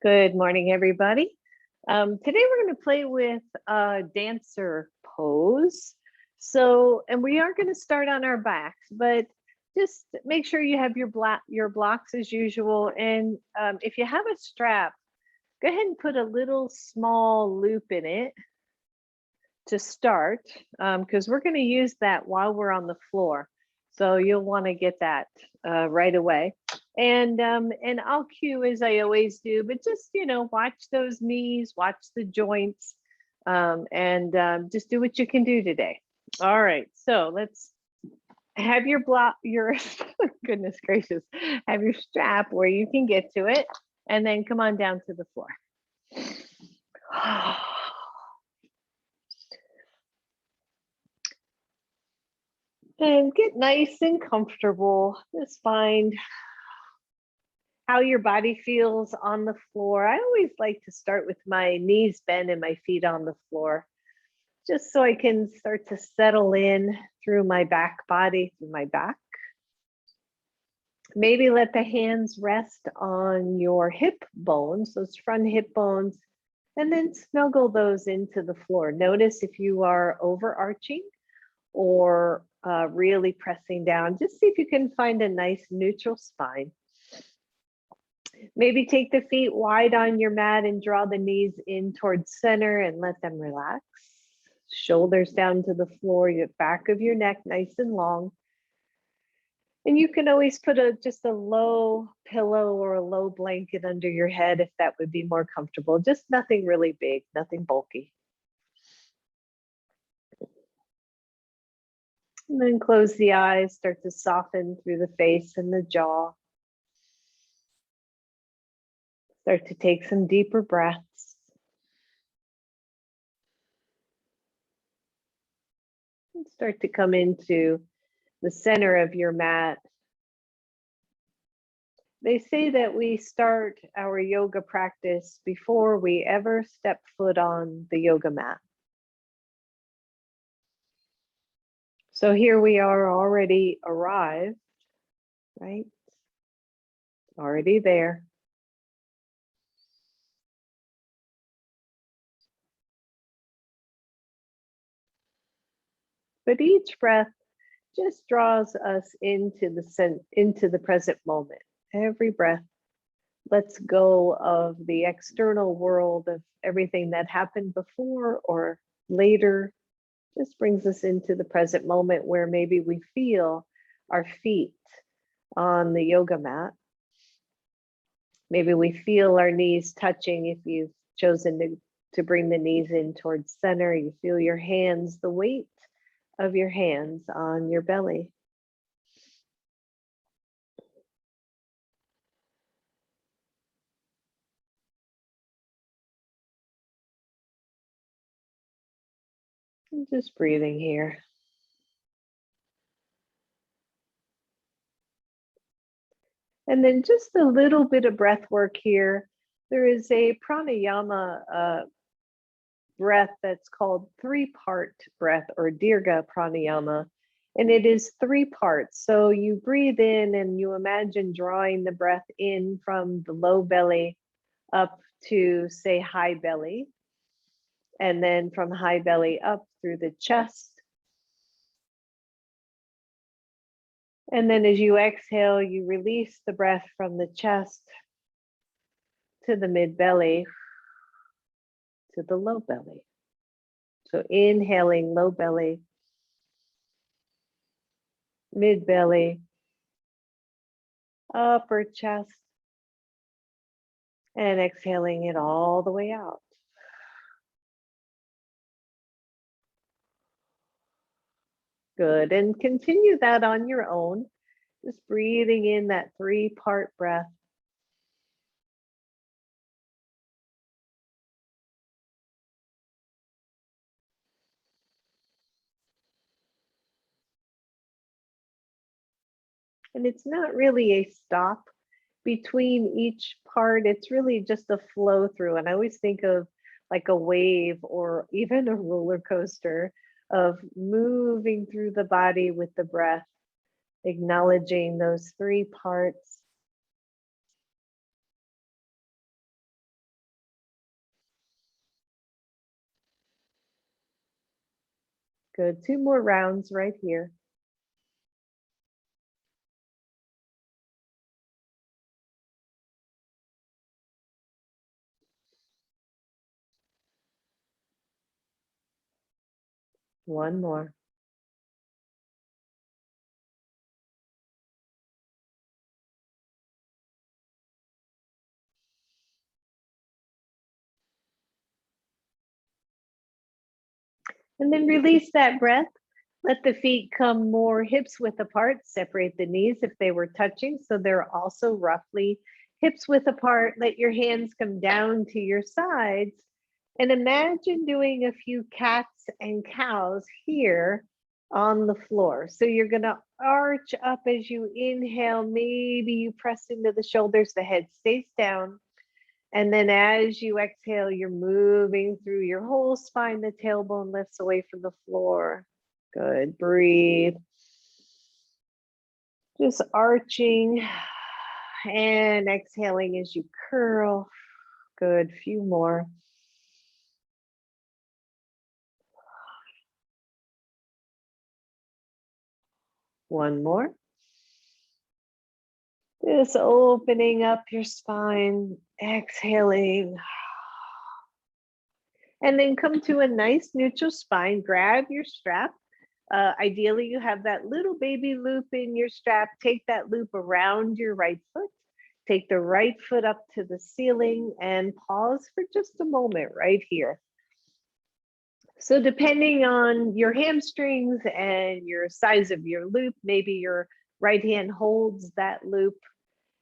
Good morning, everybody. Today we're going to play with a dancer pose. And we are going to start on our backs, but just make sure you have your blocks as usual. And if you have a strap, go ahead and put a little small loop in it to start, because we're going to use that while we're on the floor. So you'll want to get that right away. And I'll cue as I always do, but just watch those knees, watch the joints, and just do what you can do today. All right, so let's have your goodness gracious, have your strap where you can get to it, and then come on down to the floor. And get nice and comfortable. Just find how your body feels on the floor. I always like to start with my knees bent and my feet on the floor, just so I can start to settle in through my back body, through my back. Maybe let the hands rest on your hip bones, those front hip bones, and then snuggle those into the floor. Notice if you are overarching or really pressing down. Just see if you can find a nice neutral spine. Maybe take the feet wide on your mat and draw the knees in towards center and let them relax. Shoulders down to the floor, your back of your neck nice and long. And you can always put just a low pillow or a low blanket under your head if that would be more comfortable. Just nothing really big, nothing bulky. And then close the eyes, start to soften through the face and the jaw. Start to take some deeper breaths. And start to come into the center of your mat. They say that we start our yoga practice before we ever step foot on the yoga mat. So here we are, already arrived, right? Already there. But each breath just draws us into the present moment. Every breath lets go of the external world, of everything that happened before or later. Just brings us into the present moment where maybe we feel our feet on the yoga mat. Maybe we feel our knees touching if you've chosen to bring the knees in towards center. You feel your hands, the weight of your hands on your belly. And just breathing here. And then just a little bit of breath work here. There is a pranayama breath that's called 3-part breath, or dirga pranayama. And it is 3 parts. So you breathe in and you imagine drawing the breath in from the low belly up to, say, high belly. And then from high belly up through the chest. And then as you exhale, you release the breath from the chest to the mid belly, to the low belly. So inhaling low belly, mid belly, upper chest, and exhaling it all the way out. Good, and continue that on your own, just breathing in that 3-part breath. And it's not really a stop between each part, it's really just a flow through. And I always think of like a wave or even a roller coaster of moving through the body with the breath, acknowledging those 3 parts. Good. 2 more rounds right here. One more. And then release that breath. Let the feet come more hips width apart. Separate the knees if they were touching, so they're also roughly hips width apart. Let your hands come down to your sides. And imagine doing a few cats and cows here on the floor. So you're going to arch up as you inhale. Maybe you press into the shoulders, the head stays down. And then as you exhale, you're moving through your whole spine. The tailbone lifts away from the floor. Good. Breathe. Just arching and exhaling as you curl. Good. Few more. One more. Just opening up your spine, exhaling. And then come to a nice neutral spine. Grab your strap. Ideally, you have that little baby loop in your strap. Take that loop around your right foot. Take the right foot up to the ceiling and pause for just a moment right here. So depending on your hamstrings and your size of your loop, maybe your right hand holds that loop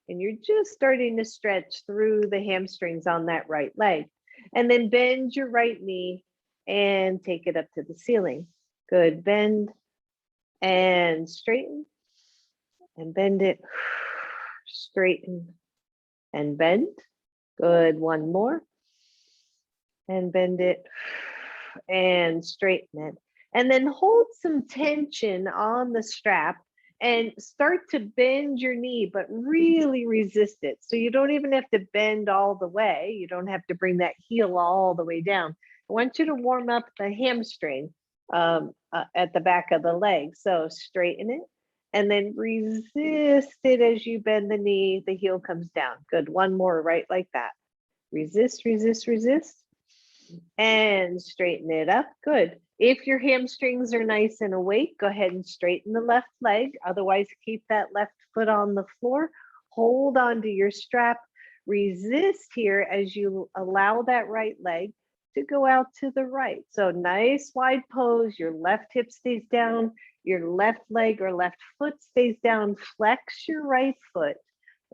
and you're just starting to stretch through the hamstrings on that right leg. And then bend your right knee and take it up to the ceiling. Good. Bend and straighten and bend it. Straighten and bend. Good. One more. And bend it and straighten it. And then hold some tension on the strap and start to bend your knee, but really resist it. So you don't even have to bend all the way. You don't have to bring that heel all the way down. I want you to warm up the hamstring at the back of the leg. So straighten it and then resist it as you bend the knee. The heel comes down. Good. One more, right like that. Resist, resist, resist. And straighten it up. Good. If your hamstrings are nice and awake, go ahead and straighten the left leg. Otherwise, keep that left foot on the floor. Hold on to your strap. Resist here as you allow that right leg to go out to the right. So nice wide pose. Your left hip stays down. Your left leg or left foot stays down. Flex your right foot.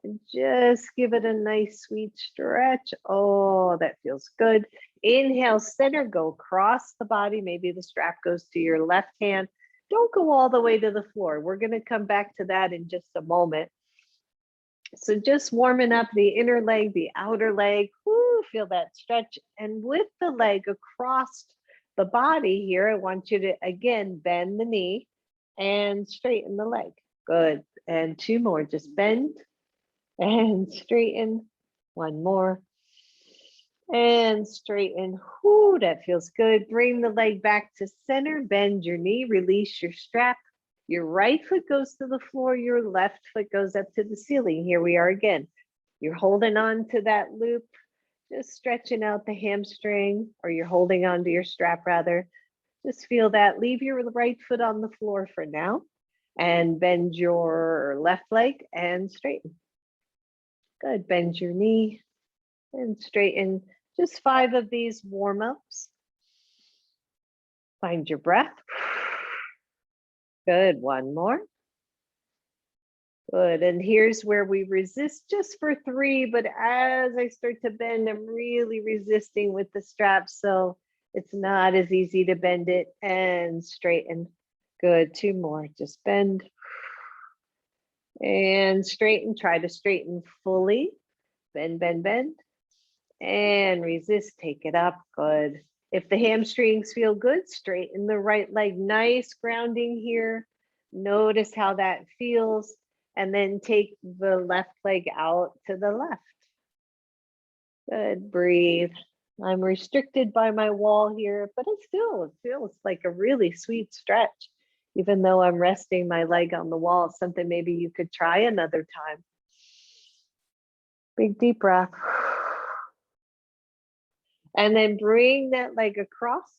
And just give it a nice sweet stretch. Oh, that feels good. Inhale, center, go across the body. Maybe the strap goes to your left hand. Don't go all the way to the floor. We're going to come back to that in just a moment. So just warming up the inner leg, the outer leg. Woo, feel that stretch. And with the leg across the body here, I want you to, again, bend the knee and straighten the leg. Good. And two more. Just bend and straighten. One more. And straighten. Whoo, that feels good. Bring the leg back to center. Bend your knee. Release your strap. Your right foot goes to the floor. Your left foot goes up to the ceiling. Here we are again. You're holding on to that loop. Just stretching out the hamstring, or you're holding on to your strap rather. Just feel that. Leave your right foot on the floor for now. And bend your left leg and straighten. Good. Bend your knee and straighten. Just 5 of these warm-ups. Find your breath. Good. One more. Good. And here's where we resist just for 3. But as I start to bend, I'm really resisting with the strap. So it's not as easy to bend it and straighten. Good. 2 more. Just bend and straighten. Try to straighten fully. Bend, bend, bend. And resist, take it up. Good. If the hamstrings feel good, straighten the right leg. Nice grounding here. Notice how that feels. And then take the left leg out to the left. Good. Breathe. I'm restricted by my wall here, but it feels like a really sweet stretch, even though I'm resting my leg on the wall. Something maybe you could try another time. Big deep breath. And then bring that leg across.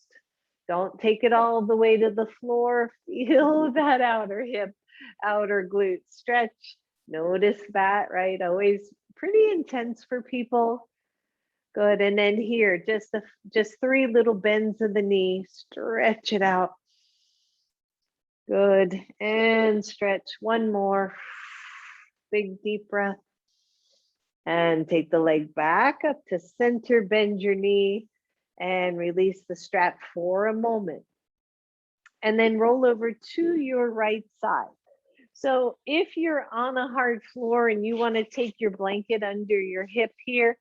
Don't take it all the way to the floor. Feel that outer hip, outer glute stretch. Notice that, right? Always pretty intense for people. Good. And then here, just 3 little bends of the knee. Stretch it out. Good. And stretch. One more. Big deep breath. And take the leg back up to center, bend your knee, and release the strap for a moment. And then roll over to your right side. So if you're on a hard floor and you want to take your blanket under your hip here,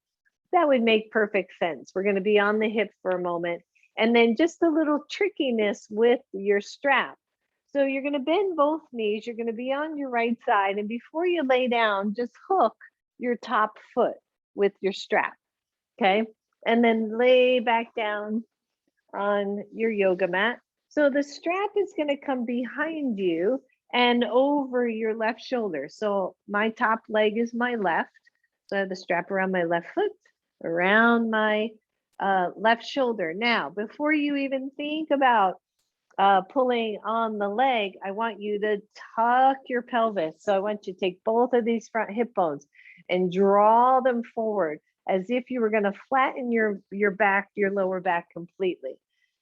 that would make perfect sense. We're going to be on the hip for a moment. And then just a little trickiness with your strap. So you're going to bend both knees. You're going to be on your right side. And before you lay down, just hook your top foot with your strap. Okay. And then lay back down on your yoga mat. So the strap is going to come behind you and over your left shoulder. So my top leg is my left. So I have the strap around my left foot, around my left shoulder. Now, before you even think about pulling on the leg, I want you to tuck your pelvis. So I want you to take both of these front hip bones and draw them forward as if you were going to flatten your back, your lower back completely.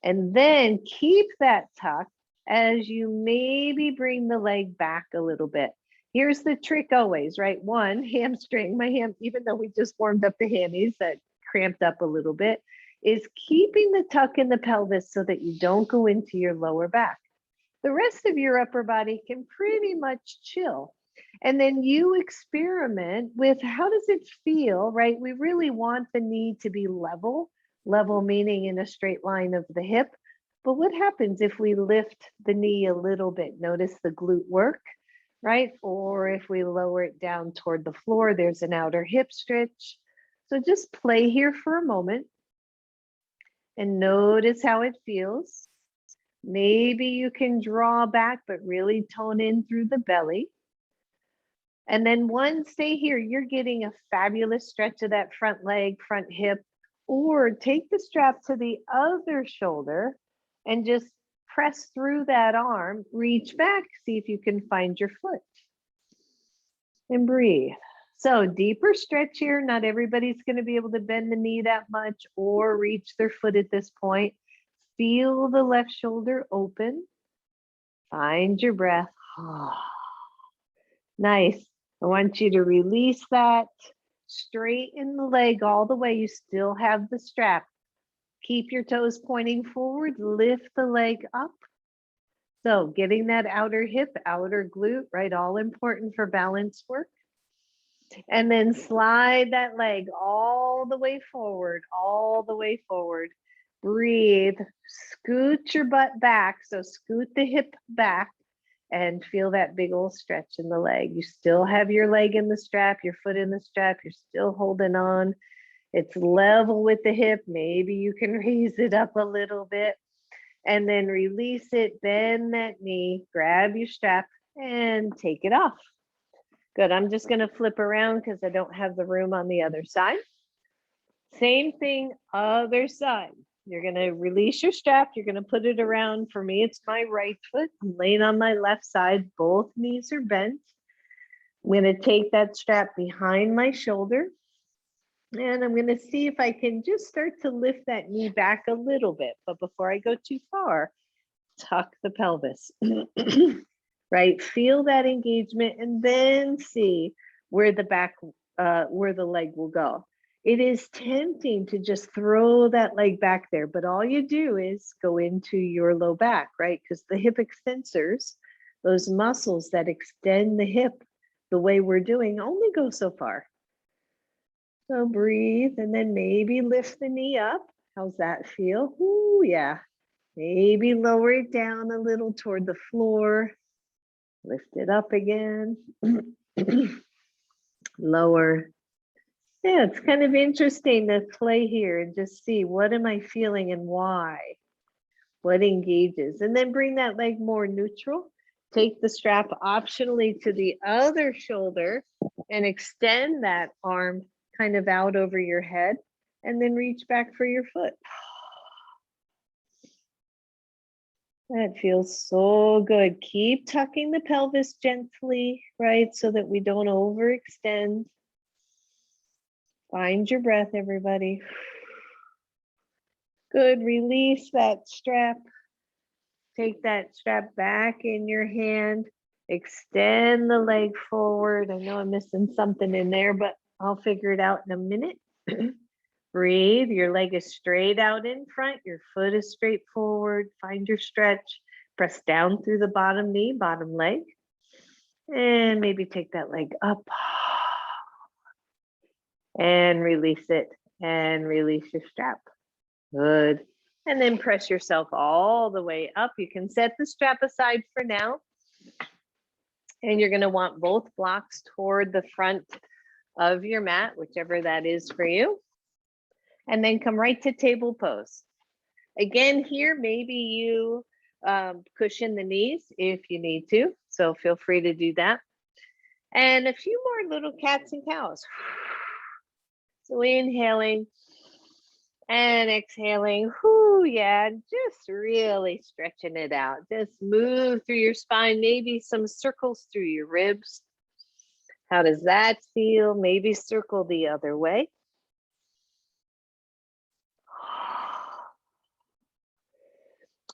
And then keep that tuck as you maybe bring the leg back a little bit. Here's the trick always, right? One, hamstring, my ham, even though we just warmed up the hammies that cramped up a little bit, is keeping the tuck in the pelvis so that you don't go into your lower back. The rest of your upper body can pretty much chill. And then you experiment with how does it feel, right? We really want the knee to be level meaning in a straight line of the hip. But what happens if we lift the knee a little bit? Notice the glute work, right? Or if we lower it down toward the floor, there's an outer hip stretch. So just play here for a moment and notice how it feels. Maybe you can draw back, but really tone in through the belly. And then stay here, you're getting a fabulous stretch of that front leg, front hip, or take the strap to the other shoulder and just press through that arm, reach back, see if you can find your foot. And breathe. So deeper stretch here. Not everybody's going to be able to bend the knee that much or reach their foot at this point. Feel the left shoulder open. Find your breath. Nice. I want you to release that. Straighten the leg all the way. You still have the strap. Keep your toes pointing forward. Lift the leg up. So getting that outer hip, outer glute, right? All important for balance work. And then slide that leg all the way forward, all the way forward. Breathe. Scoot your butt back. So scoot the hip back. And feel that big old stretch in the leg. You still have your leg in the strap, your foot in the strap, you're still holding on. It's level with the hip. Maybe you can raise it up a little bit and then release it, bend that knee, grab your strap and take it off. Good, I'm just gonna flip around because I don't have the room on the other side. Same thing, other side. You're going to release your strap. You're going to put it around. For me, it's my right foot. I'm laying on my left side. Both knees are bent. I'm going to take that strap behind my shoulder. And I'm going to see if I can just start to lift that knee back a little bit. But before I go too far, tuck the pelvis. Right? Feel that engagement and then see where the leg will go. It is tempting to just throw that leg back there, but all you do is go into your low back, right? Because the hip extensors, those muscles that extend the hip the way we're doing, only go so far. So breathe and then maybe lift the knee up. How's that feel? Ooh, yeah. Maybe lower it down a little toward the floor. Lift it up again. Lower. Yeah, it's kind of interesting to play here and just see what am I feeling and why, what engages, and then bring that leg more neutral. Take the strap optionally to the other shoulder and extend that arm kind of out over your head, and then reach back for your foot. That feels so good. Keep tucking the pelvis gently, right? So that we don't overextend. Find your breath, everybody. Good, release that strap. Take that strap back in your hand. Extend the leg forward. I know I'm missing something in there, but I'll figure it out in a minute. Breathe, your leg is straight out in front, your foot is straight forward. Find your stretch. Press down through the bottom knee, bottom leg. And maybe take that leg up. And release it. And release your strap. Good. And then press yourself all the way up. You can set the strap aside for now. And you're going to want both blocks toward the front of your mat, whichever that is for you. And then come right to table pose. Again, here, maybe you cushion the knees if you need to. So feel free to do that. And a few more little cats and cows. So inhaling and exhaling. Whoo, yeah, just really stretching it out. Just move through your spine, maybe some circles through your ribs. How does that feel? Maybe circle the other way.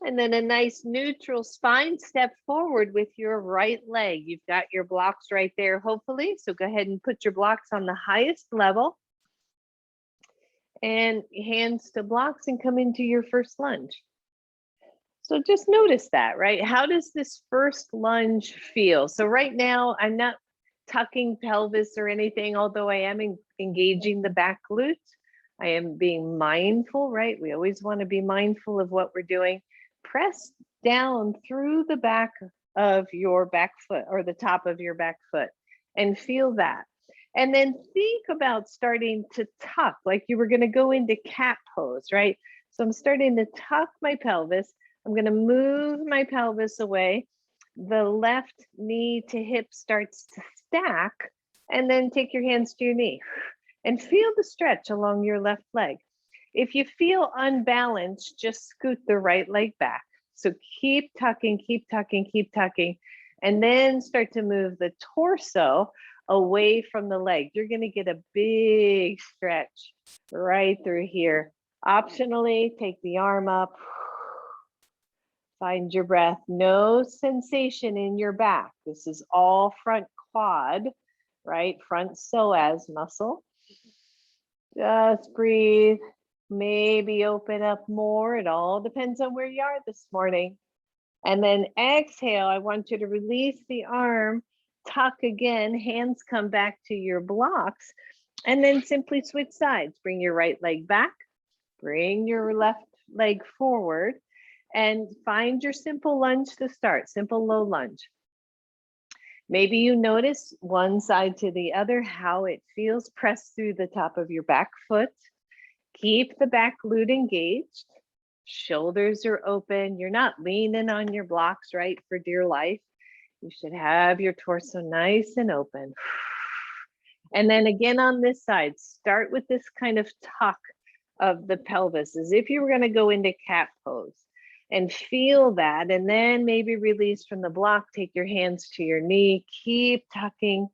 And then a nice neutral spine step forward with your right leg. You've got your blocks right there, hopefully. So go ahead and put your blocks on the highest level. And hands to blocks and come into your first lunge. So just notice that, right? How does this first lunge feel? So right now, I'm not tucking pelvis or anything, although I am engaging the back glute. I am being mindful, right? We always want to be mindful of what we're doing. Press down through the back of your back foot or the top of your back foot and feel that. And then think about starting to tuck like you were going to go into cat pose, right? So I'm starting to tuck my pelvis. I'm going to move my pelvis away. The left knee to hip starts to stack, and then take your hands to your knee and feel the stretch along your left leg. If you feel unbalanced, just scoot the right leg back. So keep tucking, keep tucking, keep tucking, and then start to move the torso away from the leg. You're going to get a big stretch right through here. Optionally, take the arm up. Find your breath. No sensation in your back. This is all front quad, right? Front psoas muscle. Just breathe. Maybe open up more. It all depends on where you are this morning. And then exhale. I want you to release the arm. Tuck again. Hands come back to your blocks. And then simply switch sides. Bring your right leg back. Bring your left leg forward. And find your simple lunge to start. Simple low lunge. Maybe you notice one side to the other, how it feels. Press through the top of your back foot. Keep the back glute engaged. Shoulders are open. You're not leaning on your blocks, right, for dear life. You should have your torso nice and open. And then again on this side, start with this kind of tuck of the pelvis as if you were going to go into cat pose. And feel that, and then maybe release from the block. Take your hands to your knee. Keep tucking.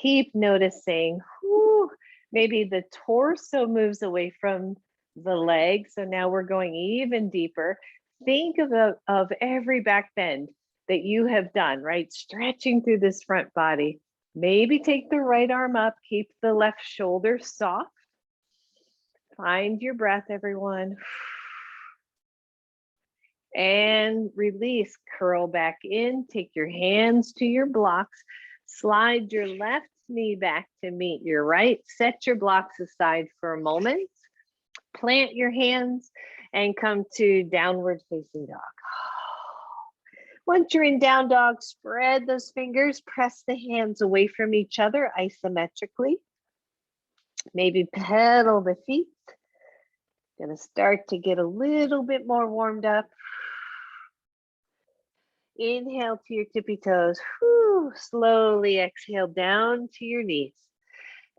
Keep noticing. Whew. Maybe the torso moves away from the leg. So now we're going even deeper. Think of every back bend that you have done, right? Stretching through this front body. Maybe take the right arm up. Keep the left shoulder soft. Find your breath, everyone. And release, curl back in, take your hands to your blocks, slide your left knee back to meet your right, set your blocks aside for a moment, plant your hands and come to downward facing dog. Once you're in down dog, spread those fingers, press the hands away from each other isometrically. Maybe pedal the feet. Gonna start to get a little bit more warmed up. Inhale to your tippy toes. Whew. Slowly exhale down to your knees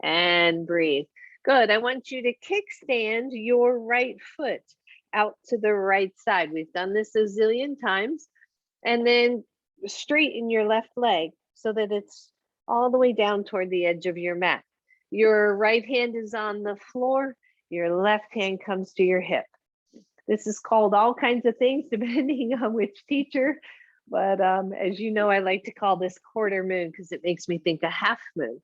and breathe. Good. I want you to kickstand your right foot out to the right side. We've done this a zillion times. And then straighten your left leg so that it's all the way down toward the edge of your mat. Your right hand is on the floor. Your left hand comes to your hip. This is called all kinds of things depending on which teacher. But as you know, I like to call this quarter moon because it makes me think a half moon.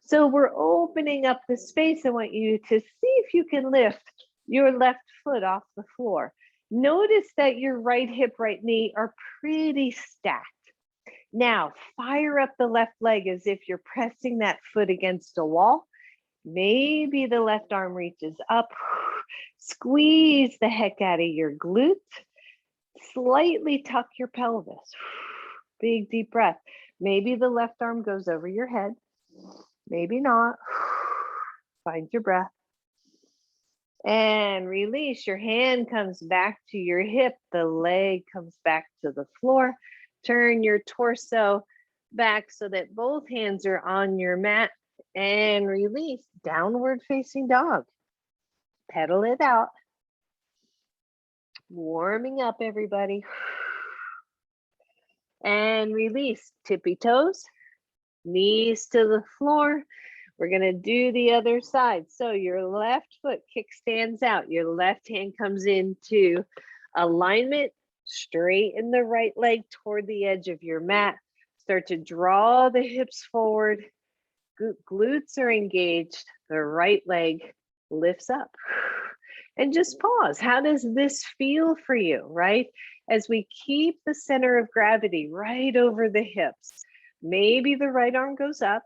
So we're opening up the space. I want you to see if you can lift your left foot off the floor. Notice that your right hip, right knee are pretty stacked. Now, fire up the left leg as if you're pressing that foot against a wall. Maybe the left arm reaches up. Squeeze the heck out of your glute. Slightly tuck your pelvis. Big deep breath. Maybe the left arm goes over your head. Maybe not. Find your breath. And release. Your hand comes back to your hip. The leg comes back to the floor. Turn your torso back so that both hands are on your mat. And release. Downward facing dog. Pedal it out. Warming up, everybody. And release. Tippy toes. Knees to the floor. We're going to do the other side. So your left foot kickstands out. Your left hand comes into alignment. Straighten the right leg toward the edge of your mat. Start to draw the hips forward. Glutes are engaged. The right leg lifts up. And just pause. How does this feel for you, right? As we keep the center of gravity right over the hips. Maybe the right arm goes up.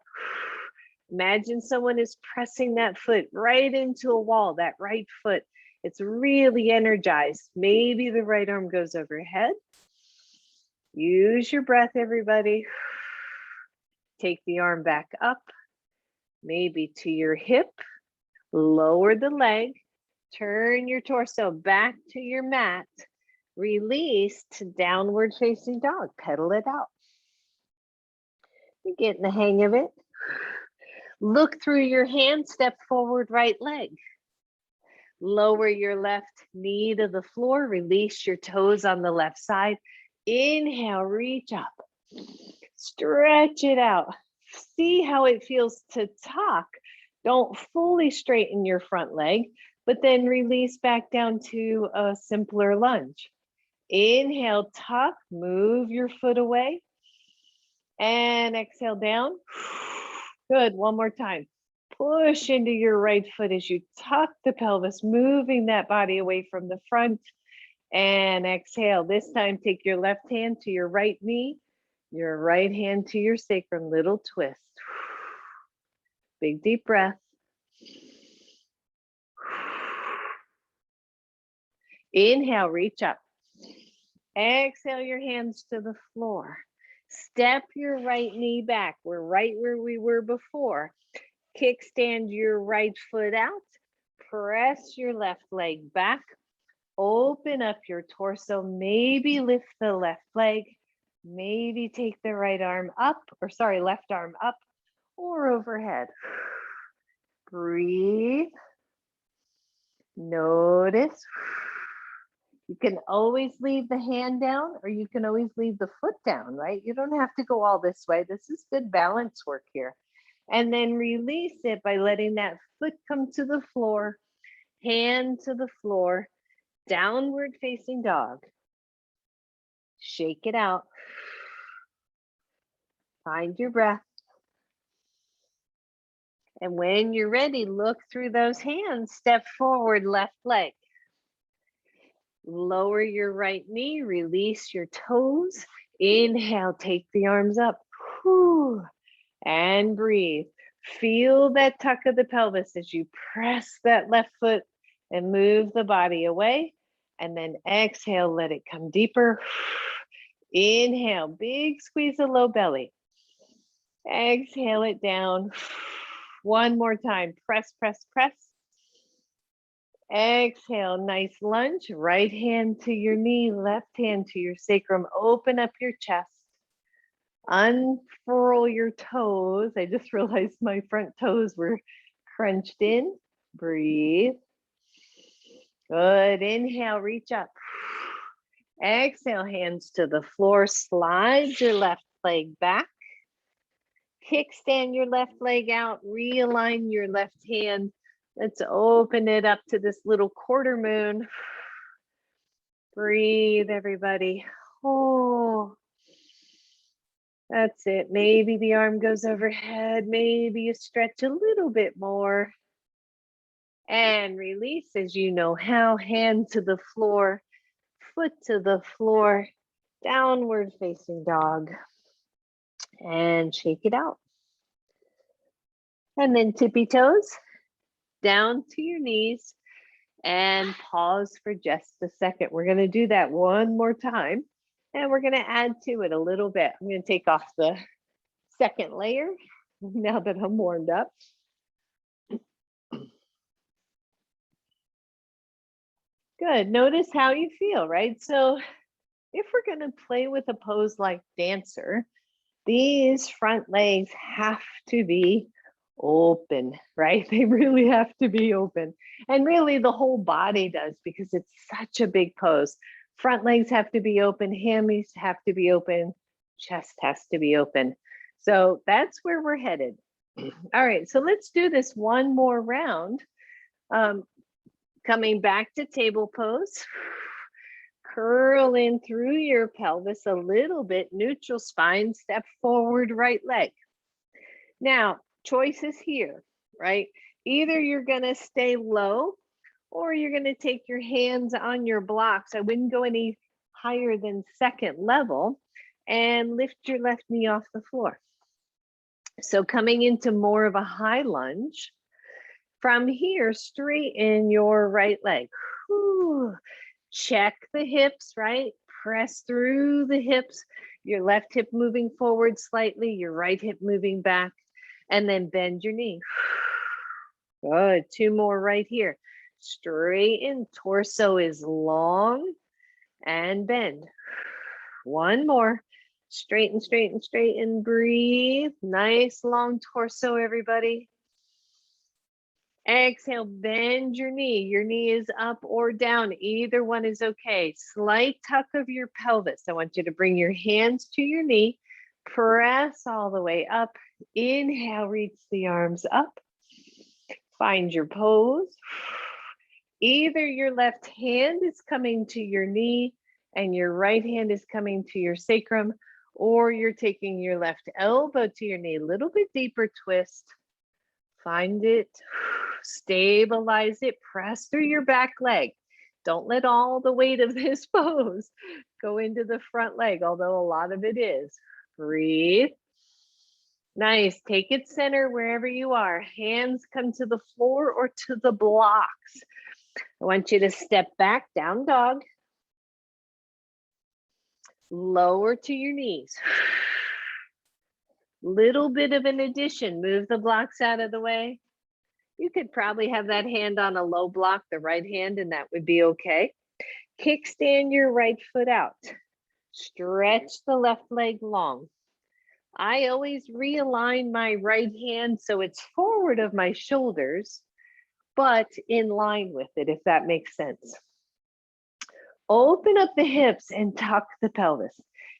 Imagine someone is pressing that foot right into a wall, that right foot. It's really energized. Maybe the right arm goes overhead. Use your breath, everybody. Take the arm back up, maybe to your hip. Lower the leg. Turn your torso back to your mat. Release to downward facing dog. Pedal it out. You're getting the hang of it. Look through your hand, step forward, right leg. Lower your left knee to the floor. Release your toes on the left side. Inhale, reach up. Stretch it out. See how it feels to tuck. Don't fully straighten your front leg, but then release back down to a simpler lunge. Inhale, tuck, move your foot away. And exhale down. Good, one more time. Push into your right foot as you tuck the pelvis, moving that body away from the front. And exhale. This time, take your left hand to your right knee, your right hand to your sacrum, little twist. Big deep breath. Inhale, reach up. Exhale your hands to the floor. Step your right knee back. We're right where we were before. Kickstand your right foot out. Press your left leg back. Open up your torso. Maybe lift the left leg. Maybe take the right arm up, left arm up or overhead. Breathe. Notice. You can always leave the hand down or you can always leave the foot down, right? You don't have to go all this way. This is good balance work here. And then release it by letting that foot come to the floor, hand to the floor, downward facing dog. Shake it out. Find your breath. And when you're ready, look through those hands. Step forward, left leg. Lower your right knee, release your toes. Inhale, take the arms up. Whew. And breathe. Feel that tuck of the pelvis as you press that left foot and move the body away. And then exhale, let it come deeper. Inhale, big squeeze of low belly. Exhale it down. One more time. Press, press, press. Exhale, nice lunge. Right hand to your knee, left hand to your sacrum. Open up your chest. Unfurl your toes. I just realized my front toes were crunched in. Breathe. Good. Inhale, reach up. Exhale, hands to the floor. Slide your left leg back. Kickstand your left leg out. Realign your left hand. Let's open it up to this little quarter moon. Breathe, everybody. Oh, that's it. Maybe the arm goes overhead. Maybe you stretch a little bit more. And release as you know how. Hand to the floor, foot to the floor, downward facing dog. And shake it out. And then tippy toes down to your knees and pause for just a second. We're going to do that one more time. And we're going to add to it a little bit. I'm going to take off the second layer now that I'm warmed up. Good. Notice how you feel, right? So if we're going to play with a pose like dancer, these front legs have to be open, right? They really have to be open. And really the whole body does because it's such a big pose. Front legs have to be open, hammies have to be open, chest has to be open. So that's where we're headed. All right, so let's do this one more round. Coming back to table pose. Curl in through your pelvis a little bit, neutral spine, step forward, right leg. Now, choices here, right? Either you're gonna stay low or you're gonna take your hands on your blocks. I wouldn't go any higher than second level and lift your left knee off the floor. So coming into more of a high lunge. From here, straighten your right leg. Whew. Check the hips, right? Press through the hips. Your left hip moving forward slightly, your right hip moving back, and then bend your knee. Good. Two more right here. Straighten, torso is long, and bend. One more. Straighten, straighten, straighten, breathe. Nice long torso, everybody. Exhale, bend your knee. Your knee is up or down. Either one is okay. Slight tuck of your pelvis. I want you to bring your hands to your knee. Press all the way up. Inhale, reach the arms up. Find your pose. Either your left hand is coming to your knee and your right hand is coming to your sacrum, or you're taking your left elbow to your knee. A little bit deeper twist. Find it. Stabilize it, press through your back leg. Don't let all the weight of this pose go into the front leg, although a lot of it is. Breathe. Nice, take it center wherever you are. Hands come to the floor or to the blocks. I want you to step back, down dog. Lower to your knees. Little bit of an addition, move the blocks out of the way. You could probably have that hand on a low block, the right hand, and that would be okay. Kickstand your right foot out. Stretch the left leg long. I always realign my right hand so it's forward of my shoulders, but in line with it, if that makes sense. Open up the hips and tuck the pelvis.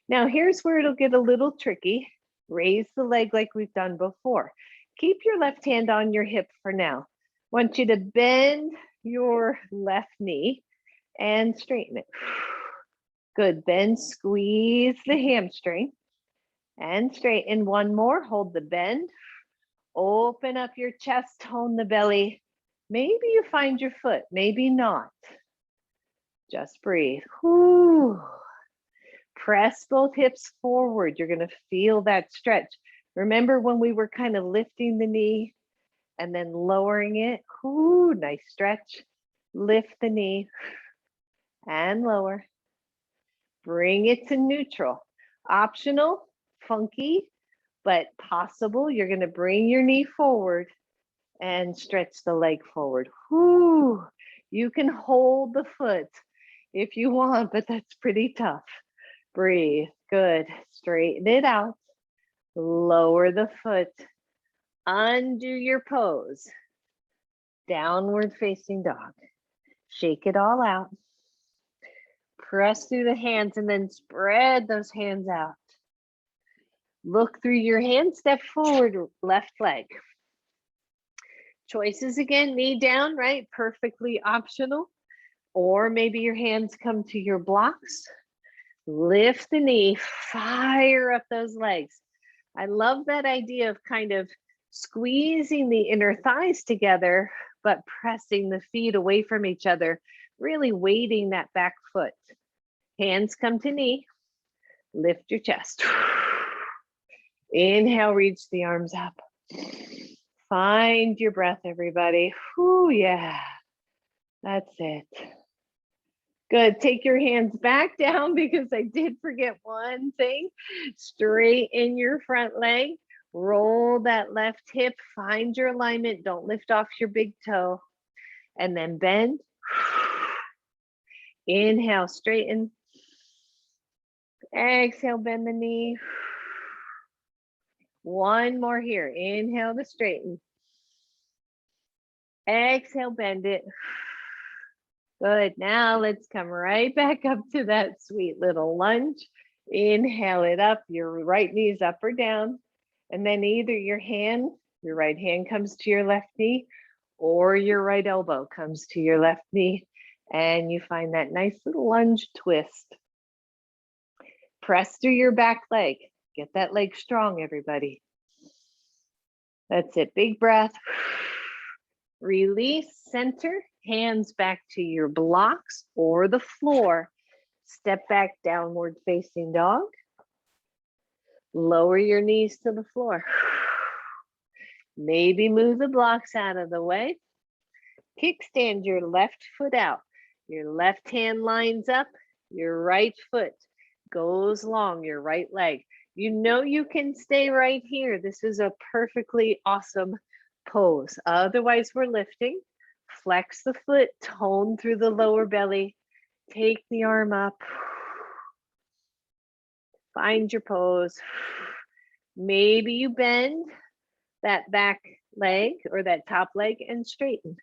Now here's where it'll get a little tricky. Raise the leg like we've done before. Keep your left hand on your hip for now. Want you to bend your left knee and straighten it. Good, bend, squeeze the hamstring and straighten. One more, hold the bend. Open up your chest, tone the belly. Maybe you find your foot, maybe not. Just breathe. Whew. Press both hips forward. You're gonna feel that stretch. Remember when we were kind of lifting the knee and then lowering it? Ooh, nice stretch. Lift the knee and lower. Bring it to neutral. Optional, funky, but possible. You're going to bring your knee forward and stretch the leg forward. Whoo! You can hold the foot if you want, but that's pretty tough. Breathe. Good. Straighten it out. Lower the foot. Undo your pose. Downward facing dog. Shake it all out. Press through the hands and then spread those hands out. Look through your hands, step forward, left leg. Choices again, knee down, right? Perfectly optional. Or maybe your hands come to your blocks. Lift the knee, fire up those legs. I love that idea of kind of squeezing the inner thighs together, but pressing the feet away from each other, really weighting that back foot. Hands come to knee, lift your chest. Inhale, reach the arms up. Find your breath, everybody. Whew, yeah, that's it. Good, take your hands back down because I did forget one thing. Straighten your front leg, roll that left hip, find your alignment, don't lift off your big toe, and then bend. Inhale, straighten. Exhale, bend the knee. One more here. Inhale to straighten. Exhale, bend it. Good. Now let's come right back up to that sweet little lunge. Inhale it up. Your right knee is up or down. And then either your right hand comes to your left knee, or your right elbow comes to your left knee. And you find that nice little lunge twist. Press through your back leg. Get that leg strong, everybody. That's it. Big breath. Release, center, hands back to your blocks or the floor. Step back, downward facing dog. Lower your knees to the floor. Maybe move the blocks out of the way. Kickstand your left foot out. Your left hand lines up. Your right foot goes long, your right leg. You know you can stay right here. This is a perfectly awesome pose. Otherwise, we're lifting. Flex the foot, tone through the lower belly. Take the arm up. Find your pose. Maybe you bend that back leg or that top leg and straighten.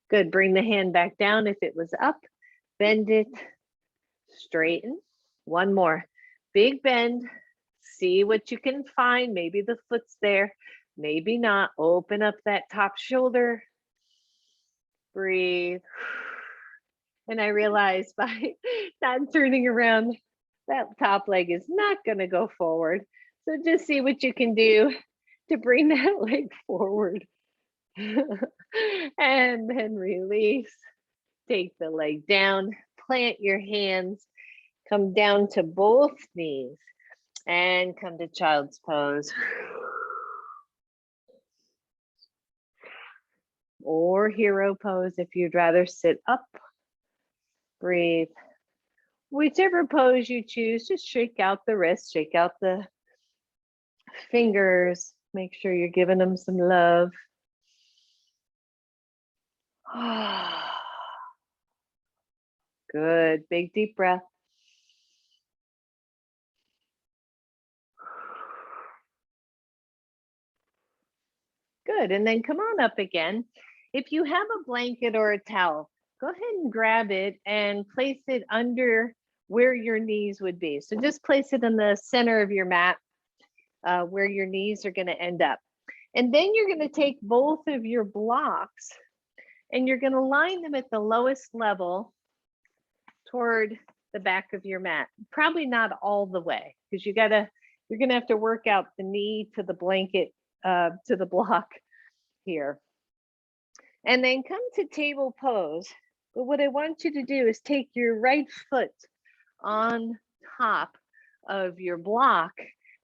Good. Bring the hand back down if it was up. Bend it. Straighten. One more. Big bend. See what you can find. Maybe the foot's there. Maybe not. Open up that top shoulder. Breathe. And I realized by not turning around, that top leg is not going to go forward. So just see what you can do to bring that leg forward. And then release. Take the leg down. Plant your hands. Come down to both knees. And come to child's pose. Or hero pose if you'd rather sit up. Breathe. Whichever pose you choose, just shake out the wrists, shake out the fingers. Make sure you're giving them some love. Good. Big deep breath. Good. And then come on up again. If you have a blanket or a towel, go ahead and grab it and place it under where your knees would be. So just place it in the center of your mat where your knees are going to end up. And then you're going to take both of your blocks and you're going to line them at the lowest level toward the back of your mat. Probably not all the way because you're going to have to work out the knee to the blanket, to the block here. And then come to table pose. But what I want you to do is take your right foot on top of your block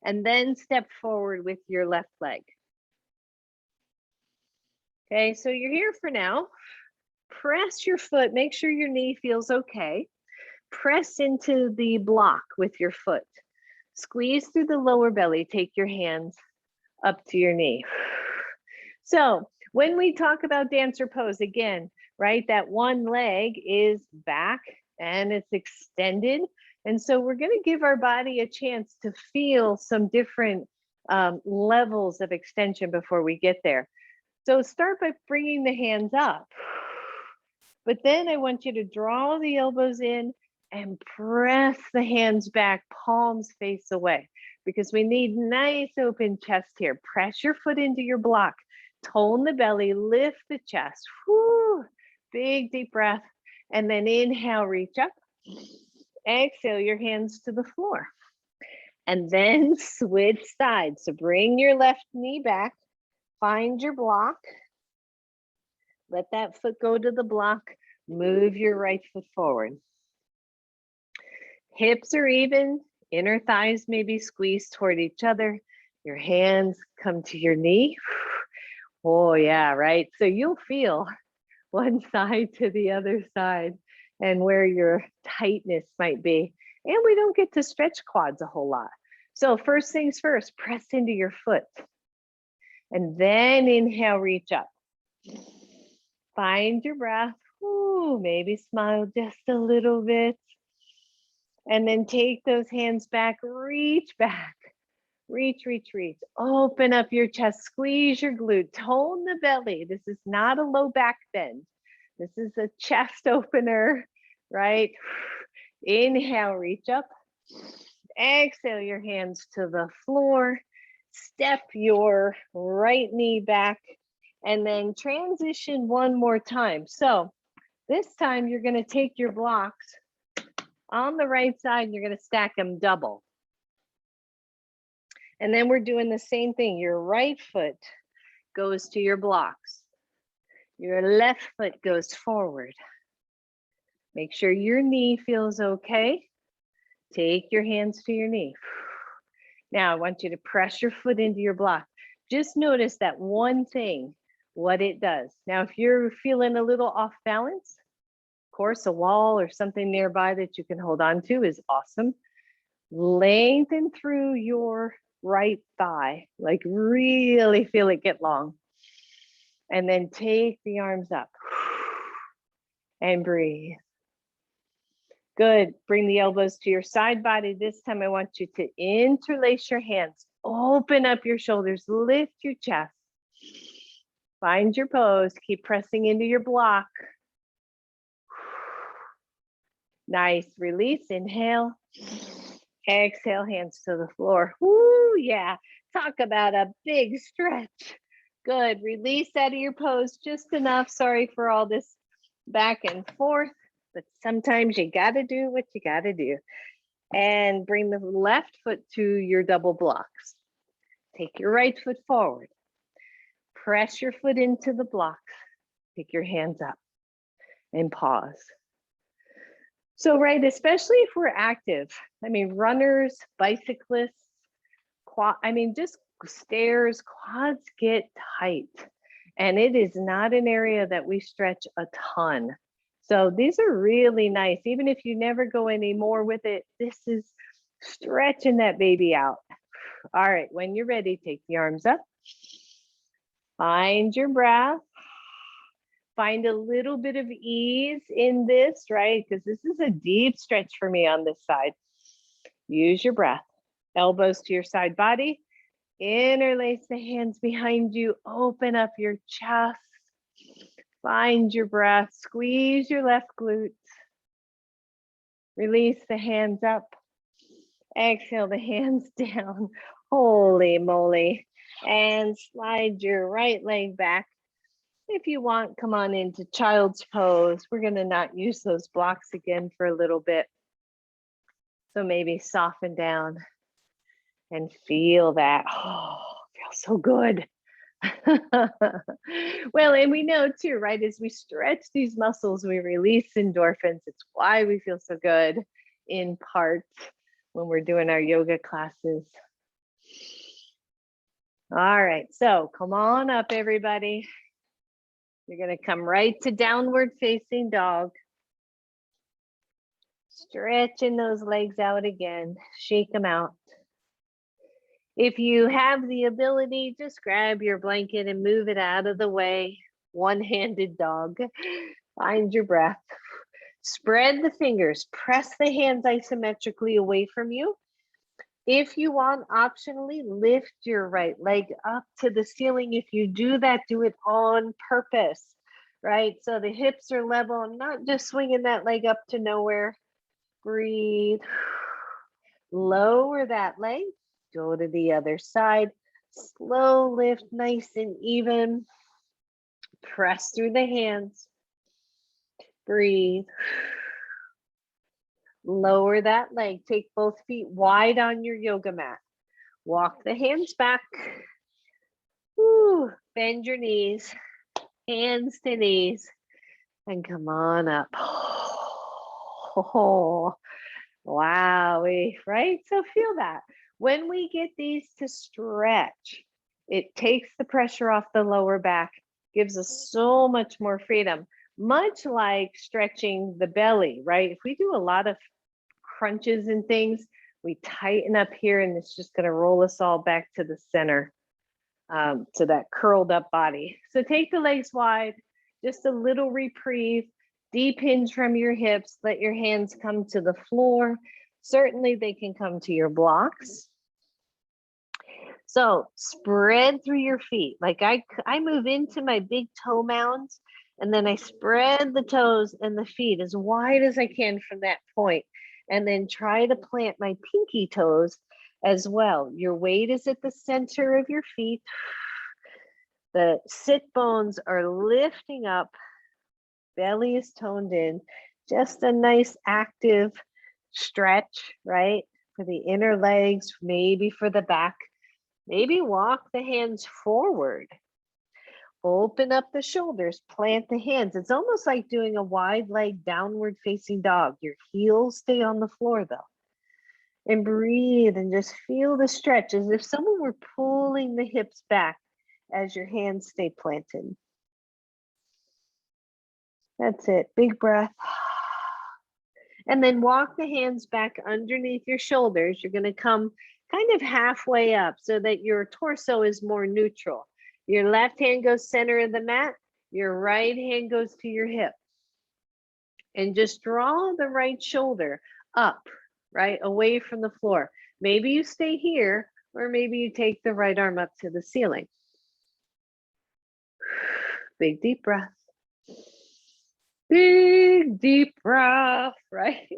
and then step forward with your left leg. Okay, so you're here for now. Press your foot, make sure your knee feels okay. Press into the block with your foot. Squeeze through the lower belly, take your hands up to your knee. So When we talk about dancer pose, again, right, that one leg is back and it's extended. And so we're going to give our body a chance to feel some different levels of extension before we get there. So start by bringing the hands up. But then I want you to draw the elbows in and press the hands back, palms face away, because we need nice open chest here. Press your foot into your block, tone the belly, lift the chest. Whoo, big deep breath. And then inhale, reach up. Exhale, your hands to the floor. And then switch sides. So bring your left knee back, find your block. Let that foot go to the block. Move your right foot forward. Hips are even, inner thighs may be squeezed toward each other. Your hands come to your knee. Oh yeah, right? So you'll feel one side to the other side and where your tightness might be. And we don't get to stretch quads a whole lot. So first things first, press into your foot. And then inhale, reach up. Find your breath. Ooh, maybe smile just a little bit. And then take those hands back, reach back. Reach, reach, reach. Open up your chest, squeeze your glute, tone the belly. This is not a low back bend. This is a chest opener, right? Inhale, reach up. Exhale, your hands to the floor. Step your right knee back and then transition one more time. So this time you're going to take your blocks on the right side and you're going to stack them double. And then we're doing the same thing. Your right foot goes to your blocks. Your left foot goes forward. Make sure your knee feels okay. Take your hands to your knee. Now I want you to press your foot into your block. Just notice that one thing, what it does. Now, if you're feeling a little off balance, of course, a wall or something nearby that you can hold on to is awesome. Lengthen through your right thigh, like really feel it get long. And then take the arms up and breathe. Good. Bring the elbows to your side body. This time I want you to interlace your hands. Open up your shoulders. Lift your chest. Find your pose. Keep pressing into your block. Nice. Release. Inhale. Exhale. Hands to the floor. Woo, yeah. Talk about a big stretch. Good. Release out of your pose just enough. Sorry for all this back and forth. But sometimes you got to do what you got to do. And bring the left foot to your double blocks. Take your right foot forward. Press your foot into the blocks. Take your hands up and pause. So, right, especially if we're active, I mean, runners, bicyclists, just stairs, quads get tight. And it is not an area that we stretch a ton. So these are really nice. Even if you never go any more with it, this is stretching that baby out. All right, when you're ready, take the arms up. Find your breath. Find a little bit of ease in this, right? Because this is a deep stretch for me on this side. Use your breath. Elbows to your side body. Interlace the hands behind you. Open up your chest. Find your breath, squeeze your left glute. Release the hands up. Exhale the hands down. Holy moly. And slide your right leg back. If you want, come on into child's pose. We're going to not use those blocks again for a little bit. So maybe soften down and feel that. Oh, feels so good. Well, and we know too, right? As we stretch these muscles, we release endorphins. It's why we feel so good in part when we're doing our yoga classes. All right, so come on up, everybody. You're going to come right to downward facing dog. Stretching those legs out again. Shake them out. If you have the ability, just grab your blanket and move it out of the way. One-handed dog. Find your breath. Spread the fingers. Press the hands isometrically away from you. If you want, optionally lift your right leg up to the ceiling. If you do that, do it on purpose, right? So the hips are level. I'm not just swinging that leg up to nowhere. Breathe. Lower that leg. Go to the other side. Slow lift, nice and even. Press through the hands. Breathe. Lower that leg. Take both feet wide on your yoga mat. Walk the hands back. Woo. Bend your knees. Hands to knees. And come on up. Oh, wow, right? So feel that. When we get these to stretch, it takes the pressure off the lower back, gives us so much more freedom, much like stretching the belly, right? If we do a lot of crunches and things, we tighten up here and it's just going to roll us all back to the center, to that curled up body. So take the legs wide, just a little reprieve, deep hinge from your hips, let your hands come to the floor. Certainly they can come to your blocks. So spread through your feet. Like I move into my big toe mounds and then I spread the toes and the feet as wide as I can from that point. And then try to plant my pinky toes as well. Your weight is at the center of your feet. The sit bones are lifting up. Belly is toned in. Just a nice active stretch, right? For the inner legs, maybe for the back. Maybe walk the hands forward. Open up the shoulders, plant the hands. It's almost like doing a wide leg downward facing dog. Your heels stay on the floor though. And breathe and just feel the stretch as if someone were pulling the hips back as your hands stay planted. That's it. Big breath. And then walk the hands back underneath your shoulders. You're going to come kind of halfway up so that your torso is more neutral. Your left hand goes center of the mat. Your right hand goes to your hip. And just draw the right shoulder up, right, away from the floor. Maybe you stay here, or maybe you take the right arm up to the ceiling. Big deep breath. Big deep breath, right?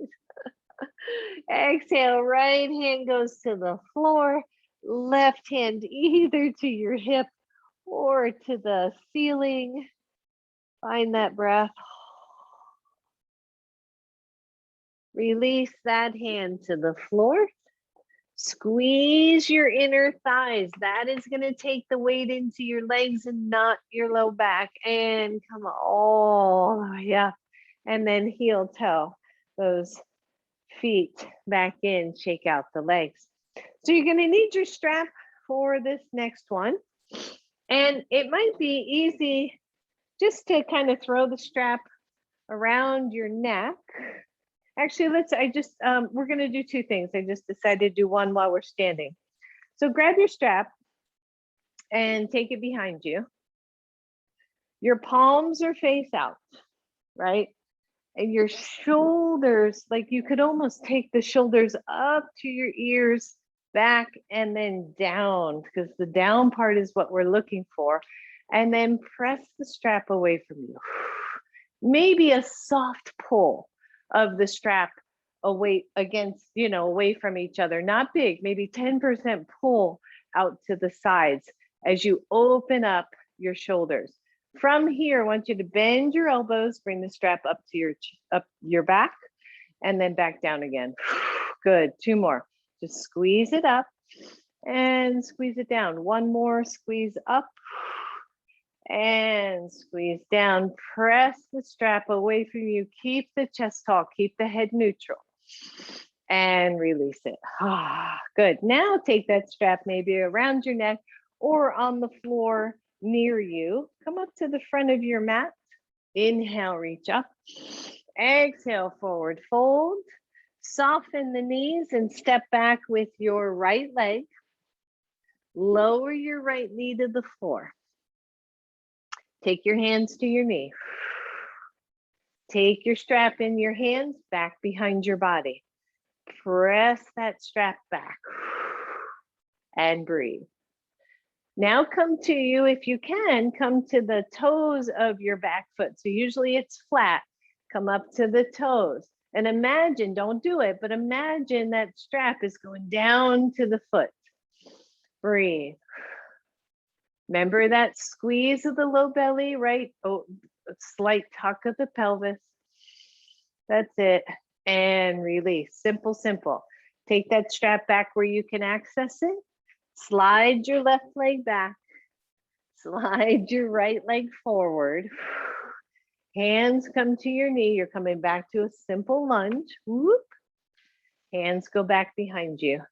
Exhale, right hand goes to the floor, left hand either to your hip or to the ceiling. Find that breath. Release that hand to the floor. Squeeze your inner thighs. That is going to take the weight into your legs and not your low back. And come all the way up. And then heel toe those feet back in. Shake out the legs. So you're going to need your strap for this next one. And it might be easy just to kind of throw the strap around your neck. Actually, we're going to do two things. I just decided to do one while we're standing. So grab your strap and take it behind you. Your palms are face out, right? And your shoulders, like you could almost take the shoulders up to your ears, back, and then down, because the down part is what we're looking for. And then press the strap away from you. Maybe a soft pull of the strap away against, away from each other. Not big, maybe 10% pull out to the sides as you open up your shoulders. From here, I want you to bend your elbows, bring the strap up to your back, and then back down again. Good, two more. Just squeeze it up and squeeze it down. One more, squeeze up and squeeze down. Press the strap away from you. Keep the chest tall, keep the head neutral, and release it. Good. Now take that strap maybe around your neck or on the floor near you. Come up to the front of your mat. Inhale, reach up. Exhale, forward fold. Soften the knees and step back with your right leg. Lower your right knee to the floor. Take your hands to your knee. Take your strap in your hands back behind your body. Press that strap back and breathe. Now come to you, if you can, come to the toes of your back foot. So usually it's flat. Come up to the toes and imagine, don't do it, but imagine that strap is going down to the foot. Breathe. Remember that squeeze of the low belly, right? Oh, a slight tuck of the pelvis. That's it. And release. Simple, simple. Take that strap back where you can access it. Slide your left leg back. Slide your right leg forward. Hands come to your knee. You're coming back to a simple lunge. Whoop. Hands go back behind you.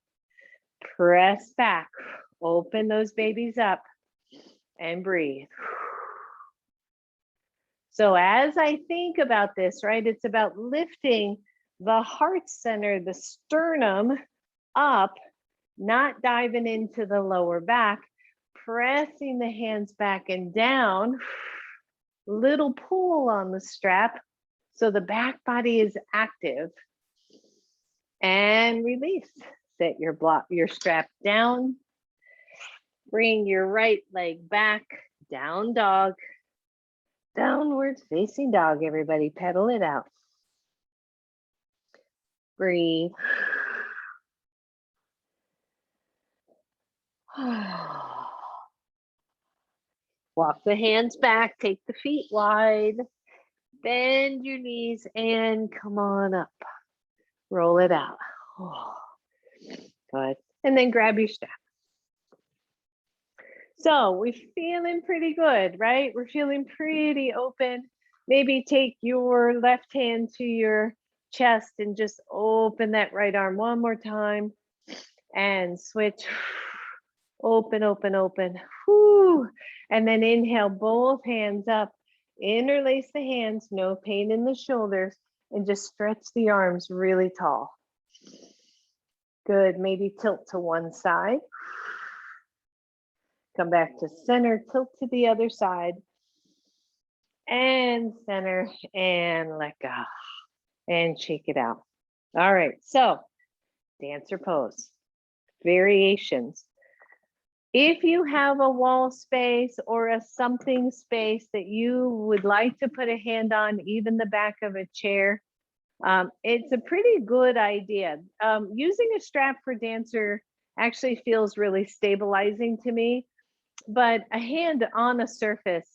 Press back. Open those babies up and breathe. So as I think about this, right, it's about lifting the heart center, the sternum up, not diving into the lower back, pressing the hands back and down, little pull on the strap so the back body is active, and release. Set your strap down. Bring your right leg back, down dog, downward facing dog. Everybody pedal it out. Breathe. Walk the hands back, take the feet wide, bend your knees and come on up. Roll it out. Good. And then grab your strap. So we're feeling pretty good, right? We're feeling pretty open. Maybe take your left hand to your chest and just open that right arm one more time and switch. Open, open, open. Whew. And then inhale, both hands up. Interlace the hands, no pain in the shoulders, and just stretch the arms really tall. Good. Maybe tilt to one side. Come back to center, tilt to the other side. And center, and let go. And shake it out. All right, so dancer pose. Variations. If you have a wall space or a something space that you would like to put a hand on, even the back of a chair, it's a pretty good idea. Using a strap for dancer actually feels really stabilizing to me, but a hand on a surface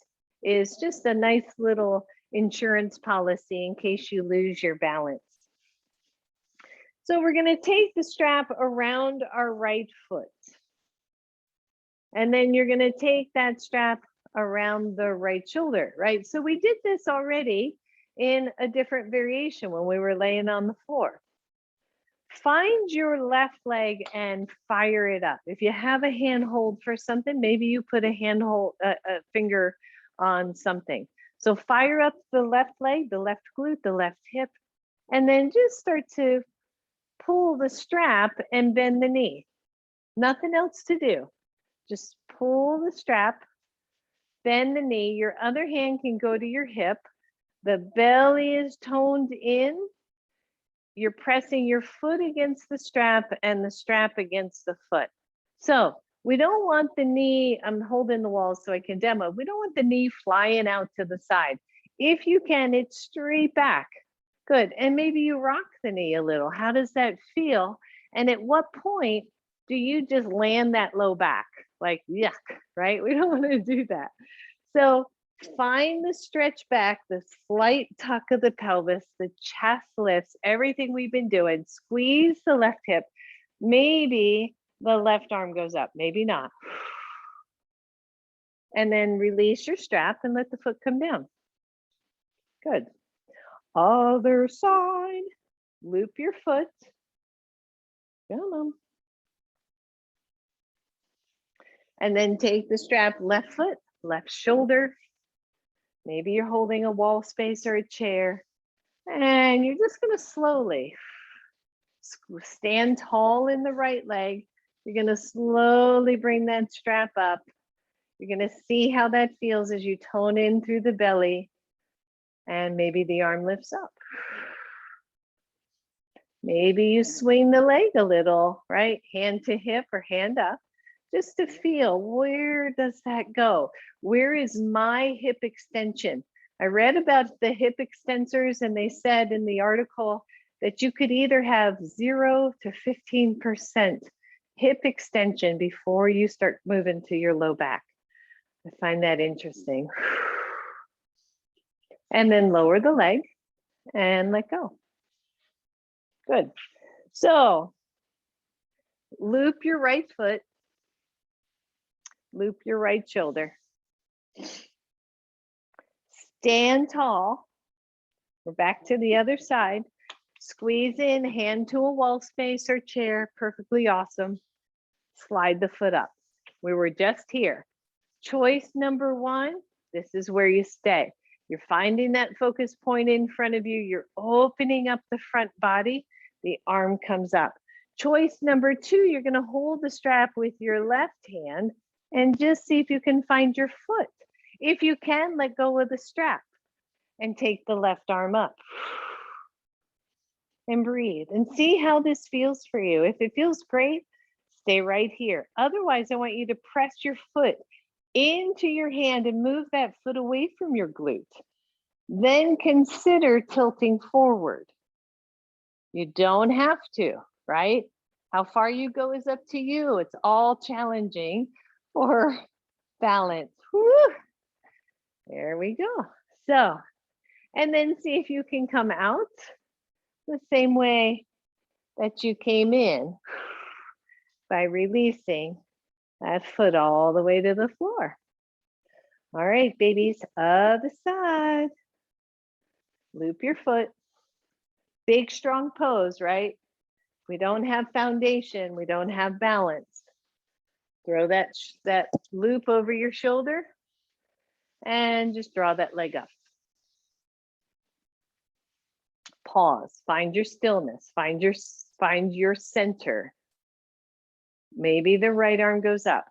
is just a nice little insurance policy in case you lose your balance. So we're going to take the strap around our right foot. And then you're going to take that strap around the right shoulder, right? So we did this already in a different variation when we were laying on the floor. Find your left leg and fire it up. If you have a handhold for something, maybe you put a handhold, a finger on something. So fire up the left leg, the left glute, the left hip, and then just start to pull the strap and bend the knee. Nothing else to do. Just pull the strap, bend the knee. Your other hand can go to your hip. The belly is toned in. You're pressing your foot against the strap and the strap against the foot. So we don't want the knee, I'm holding the wall so I can demo. We don't want the knee flying out to the side. If you can, it's straight back. Good. And maybe you rock the knee a little. How does that feel? And at what point do you just land that low back? Like, yuck, right? We don't want to do that. So find the stretch back, the slight tuck of the pelvis, the chest lifts, everything we've been doing. Squeeze the left hip. Maybe the left arm goes up, maybe not. And then release your strap and let the foot come down. Good. Other side. Loop your foot. Come on. And then take the strap, left foot, left shoulder. Maybe you're holding a wall space or a chair. And you're just going to slowly stand tall in the right leg. You're going to slowly bring that strap up. You're going to see how that feels as you tone in through the belly, and maybe the arm lifts up. Maybe you swing the leg a little, right? Hand to hip or hand up, just to feel, where does that go? Where is my hip extension? I read about the hip extensors, and they said in the article that you could either have 0 to 15% hip extension before you start moving to your low back. I find that interesting. And then lower the leg and let go. Good. So loop your right foot, loop your right shoulder. Stand tall. We're back to the other side. Squeeze in, hand to a wall space or chair. Perfectly awesome. Slide the foot up. We were just here. Choice number 1, this is where you stay. You're finding that focus point in front of you. You're opening up the front body. The arm comes up. Choice number 2, you're going to hold the strap with your left hand and just see if you can find your foot. If you can, let go of the strap and take the left arm up. And breathe and see how this feels for you. If it feels great, stay right here. Otherwise, I want you to press your foot into your hand and move that foot away from your glute. Then consider tilting forward. You don't have to, right? How far you go is up to you. It's all challenging for balance. Woo! There we go. So, and then see if you can come out the same way that you came in by releasing that foot all the way to the floor. All right, babies, other side. Loop your foot. Big, strong pose, right? We don't have foundation. We don't have balance. Throw that loop over your shoulder and just draw that leg up. Pause. Find your stillness. Find your center. Maybe the right arm goes up.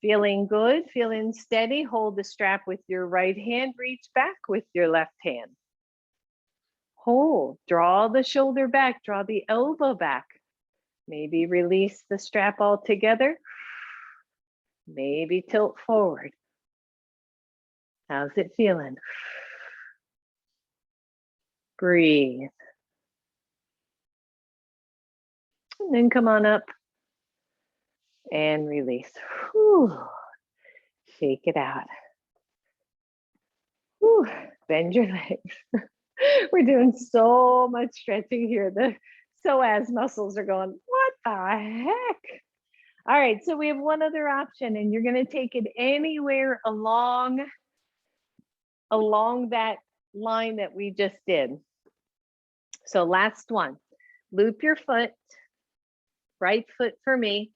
Feeling good, feeling steady, hold the strap with your right hand, reach back with your left hand. Hold, draw the shoulder back, draw the elbow back. Maybe release the strap altogether. Maybe tilt forward. How's it feeling? Breathe. And then come on up and release. Whew. Shake it out. Whew. Bend your legs. We're doing so much stretching here. The psoas muscles are going, what the heck? All right, so we have one other option, and you're going to take it anywhere along that line that we just did. So last one, loop your foot, right foot for me.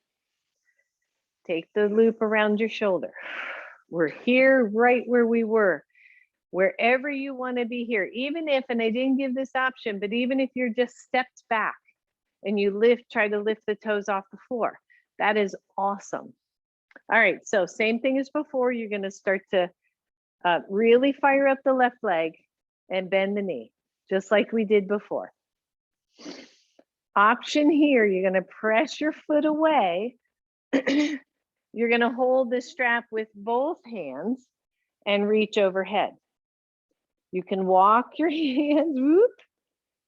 Take the loop around your shoulder. We're here right where we were. Wherever you want to be here, even if, and I didn't give this option, but even if you're just stepped back and you try to lift the toes off the floor, that is awesome. All right, so same thing as before. You're going to start to really fire up the left leg and bend the knee, just like we did before. Option here, you're going to press your foot away. You're going to hold the strap with both hands and reach overhead. You can walk your hands, whoop.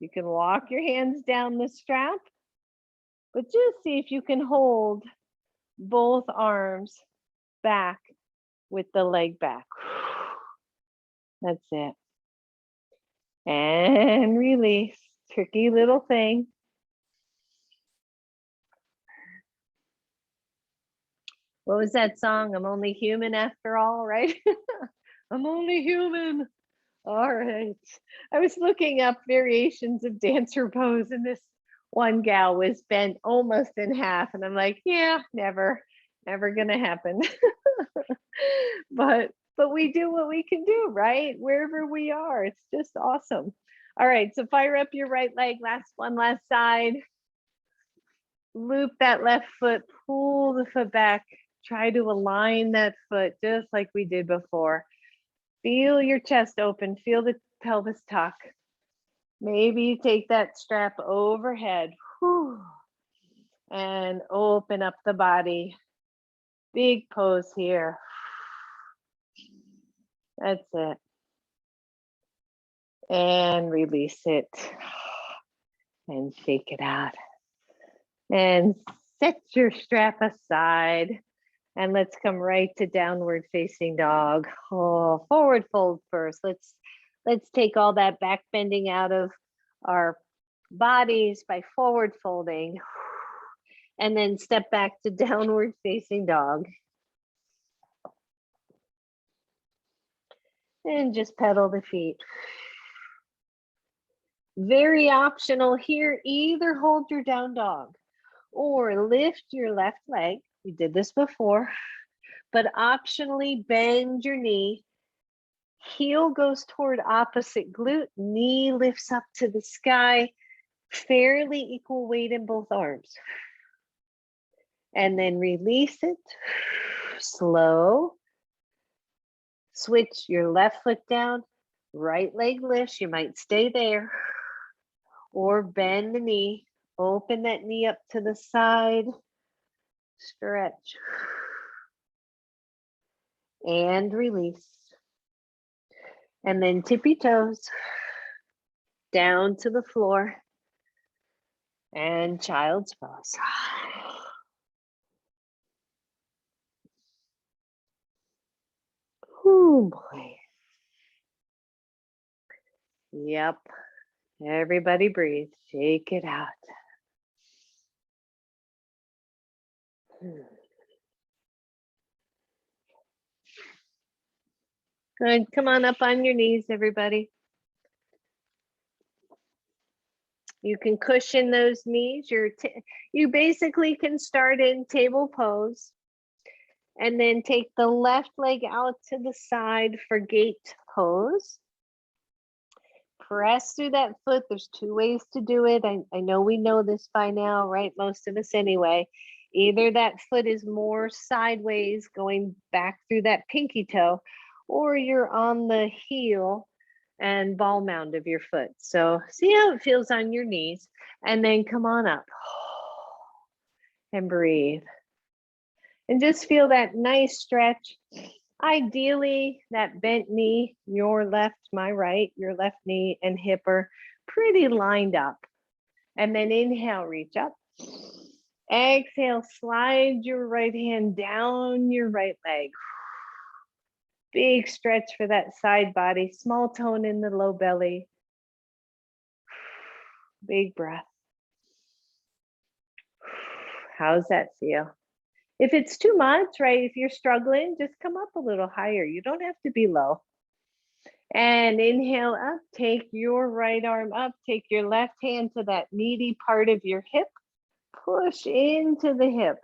You can walk your hands down the strap, but just see if you can hold both arms back with the leg back. That's it. And release. Tricky little thing. What was that song? I'm only human after all, right? I'm only human. All right. I was looking up variations of dancer pose, and this one gal was bent almost in half. And I'm like, yeah, never gonna happen. but we do what we can do, right? Wherever we are. It's just awesome. All right, so fire up your right leg. Last side. Loop that left foot, pull the foot back. Try to align that foot just like we did before. Feel your chest open, feel the pelvis tuck. Maybe you take that strap overhead. Whew, and open up the body. Big pose here. That's it. And release it. And shake it out. And set your strap aside. And let's come right to downward facing dog. Oh, forward fold first. Let's take all that back bending out of our bodies by forward folding. And then step back to downward facing dog. And just pedal the feet. Very optional here, either hold your down dog or lift your left leg. We did this before, but optionally bend your knee. Heel goes toward opposite glute, knee lifts up to the sky, fairly equal weight in both arms. And then release it, slow. Switch your left foot down, right leg lifts, you might stay there. Or bend the knee, open that knee up to the side, stretch, and release. And then tippy toes down to the floor and child's pose. Oh boy. Yep. Everybody breathe. Shake it out. Good. Come on up on your knees, everybody. You can cushion those knees. You basically can start in table pose and then take the left leg out to the side for gate pose. Press through that foot. There's two ways to do it. I know we know this by now, right? Most of us anyway. Either that foot is more sideways going back through that pinky toe, or you're on the heel and ball mound of your foot. So see how it feels on your knees, and then come on up and breathe. And just feel that nice stretch. Ideally, that bent knee, your left, my right, your left knee and hip are pretty lined up. And then inhale, reach up. Exhale, slide your right hand down your right leg. Big stretch for that side body, small tone in the low belly. Big breath. How's that feel? If it's too much, right, if you're struggling, just come up a little higher. You don't have to be low. And inhale up, take your right arm up, take your left hand to that meaty part of your hip, push into the hip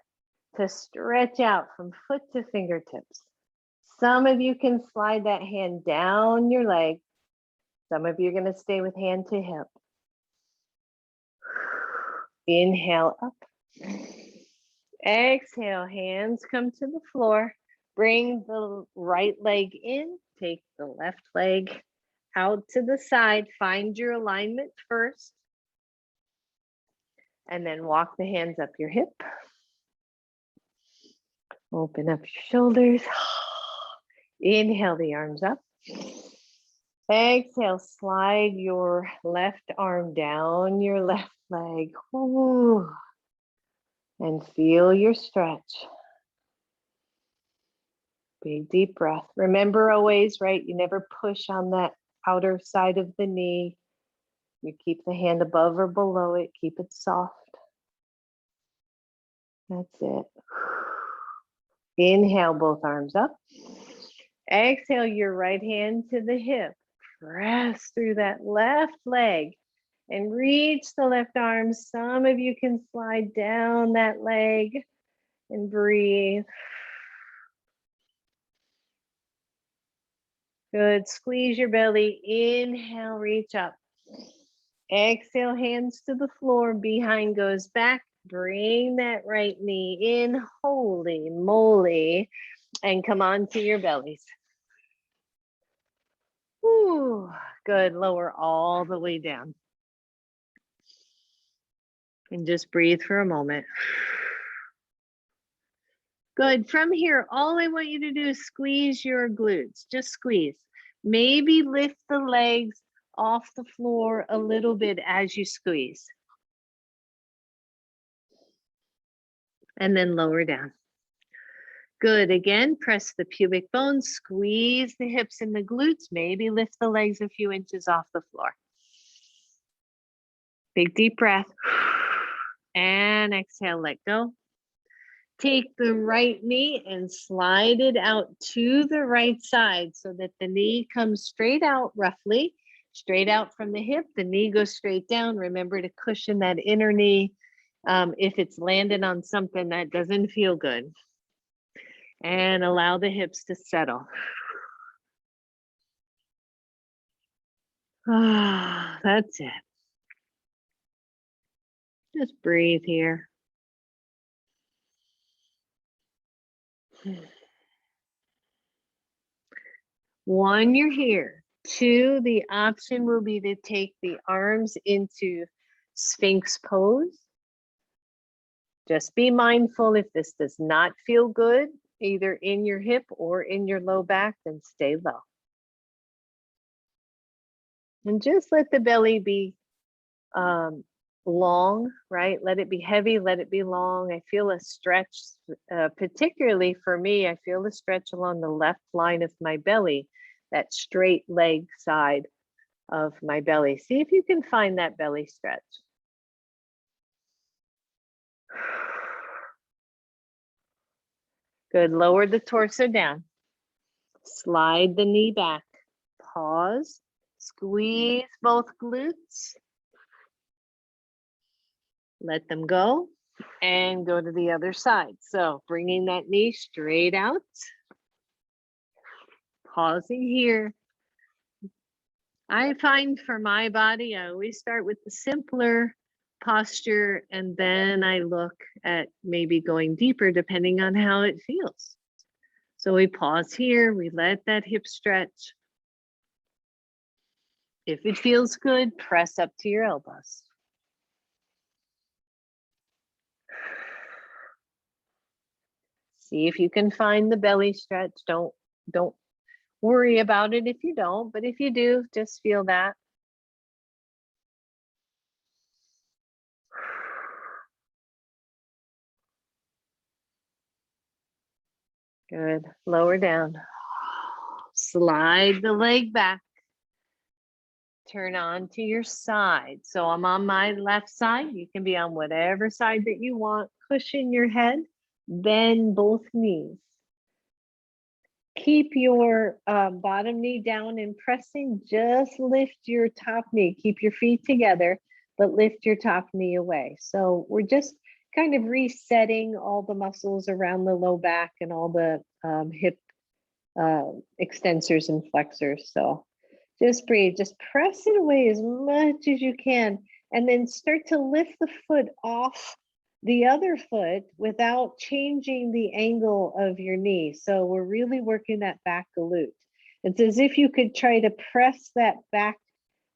to stretch out from foot to fingertips. Some of you can slide that hand down your leg. Some of you are going to stay with hand to hip. Inhale up. Exhale, hands come to the floor. Bring the right leg in. Take the left leg out to the side. Find your alignment first. And then walk the hands up your hip. Open up your shoulders. Inhale the arms up. Exhale, slide your left arm down your left leg. Ooh. And feel your stretch. Big deep breath. Remember always, right? You never push on that outer side of the knee. You keep the hand above or below it. Keep it soft. That's it. Inhale, both arms up. Exhale your right hand to the hip. Press through that left leg and reach the left arm. Some of you can slide down that leg and breathe. Good. Squeeze your belly. Inhale, reach up. Exhale, hands to the floor. Behind goes back. Bring that right knee in, holy moly, and come on to your bellies. Whew, good, lower all the way down. And just breathe for a moment. Good, from here, all I want you to do is squeeze your glutes, just squeeze. Maybe lift the legs off the floor a little bit as you squeeze. And then lower down. Good, again, press the pubic bones, squeeze the hips and the glutes, maybe lift the legs a few inches off the floor. Big deep breath. And exhale, let go. Take the right knee and slide it out to the right side so that the knee comes straight out roughly, straight out from the hip. The knee goes straight down. Remember to cushion that inner knee if it's landed on something that doesn't feel good. And allow the hips to settle. Ah, that's it. Just breathe here. One, you're here. Two, the option will be to take the arms into Sphinx pose. Just be mindful if this does not feel good, either in your hip or in your low back, then stay low. And just let the belly be long, right? Let it be heavy, let it be long. I feel a stretch, particularly for me, I feel a stretch along the left line of my belly, that straight leg side of my belly. See if you can find that belly stretch. Good, lower the torso down. Slide the knee back. Pause, squeeze both glutes. Let them go and go to the other side. So bringing that knee straight out. Pausing here. I find for my body, I always start with the simpler posture and then I look at maybe going deeper depending on how it feels. So we pause here, we let that hip stretch. If it feels good, press up to your elbows. See if you can find the belly stretch. Don't worry about it if you don't, but if you do, just feel that. Good. Lower down. Slide the leg back. Turn on to your side. So I'm on my left side. You can be on whatever side that you want. Cushion your head. Bend both knees. Keep your bottom knee down and pressing. Just lift your top knee. Keep your feet together, but lift your top knee away. So we're just kind of resetting all the muscles around the low back and all the hip extensors and flexors. So just breathe, just press it away as much as you can, and then start to lift the foot off the other foot without changing the angle of your knee. So we're really working that back glute. It's as if you could try to press that back,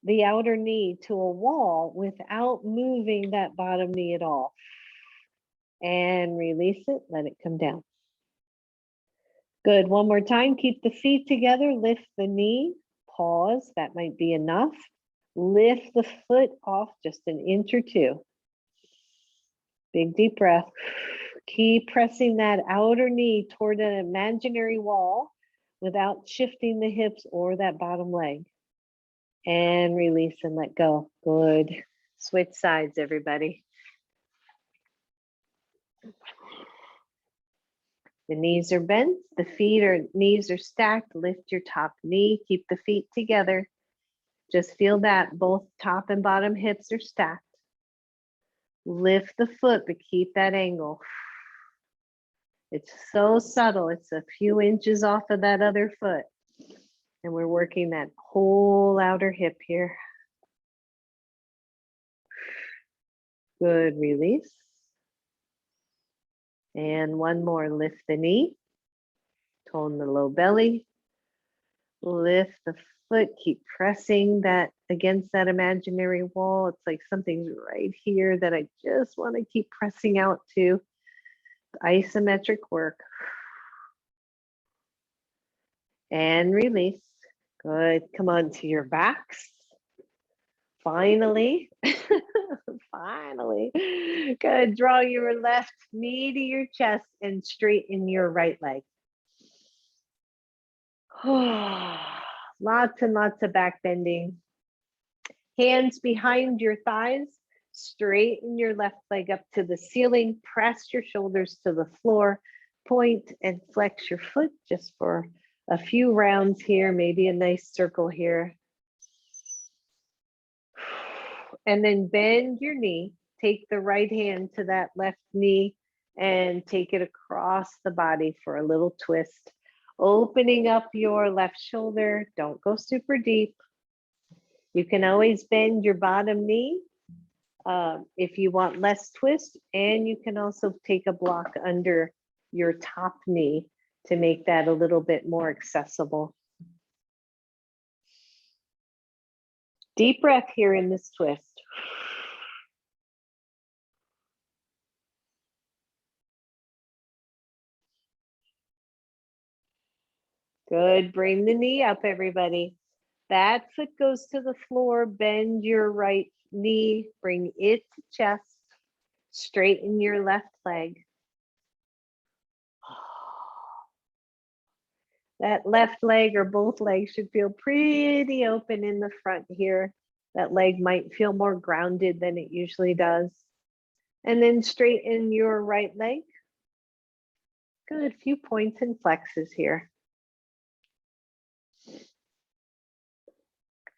the outer knee to a wall without moving that bottom knee at all. And release it, let it come down. Good, one more time, keep the feet together, lift the knee, pause, that might be enough. Lift the foot off just an inch or two. Big deep breath. Keep pressing that outer knee toward an imaginary wall without shifting the hips or that bottom leg. And release and let go. Good. Switch sides, everybody. The knees are bent, the knees are stacked. Lift your top knee, keep the feet together. Just feel that both top and bottom hips are stacked. Lift the foot, but keep that angle. It's so subtle. It's a few inches off of that other foot. And we're working that whole outer hip here. Good, release. And one more, lift the knee, tone the low belly, lift the foot, keep pressing that against that imaginary wall. It's like something's right here that I just want to keep pressing out to. Isometric work. And release. Good. Come on to your backs. Finally. Finally. Good. Draw your left knee to your chest and straighten your right leg. Lots and lots of back bending. Hands behind your thighs. Straighten your left leg up to the ceiling. Press your shoulders to the floor. Point and flex your foot just for a few rounds here, maybe a nice circle here. And then bend your knee. Take the right hand to that left knee and take it across the body for a little twist. Opening up your left shoulder. Don't go super deep. You can always bend your bottom knee if you want less twist, and you can also take a block under your top knee to make that a little bit more accessible. Deep breath here in this twist. Good, bring the knee up, everybody. That foot goes to the floor, bend your right knee, bring it to chest, straighten your left leg. That left leg or both legs should feel pretty open in the front here. That leg might feel more grounded than it usually does. And then straighten your right leg. Good, few points and flexes here.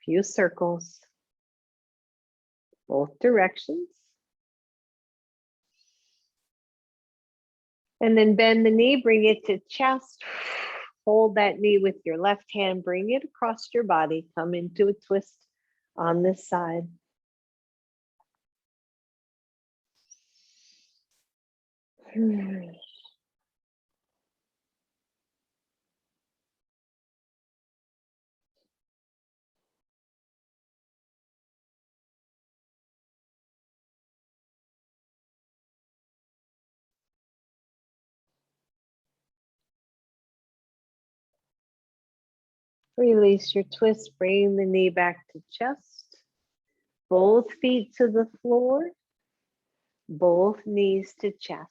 Few circles, both directions. And then bend the knee, bring it to chest. Hold that knee with your left hand, bring it across your body. Come into a twist on this side. Release your twist, bring the knee back to chest. Both feet to the floor, both knees to chest.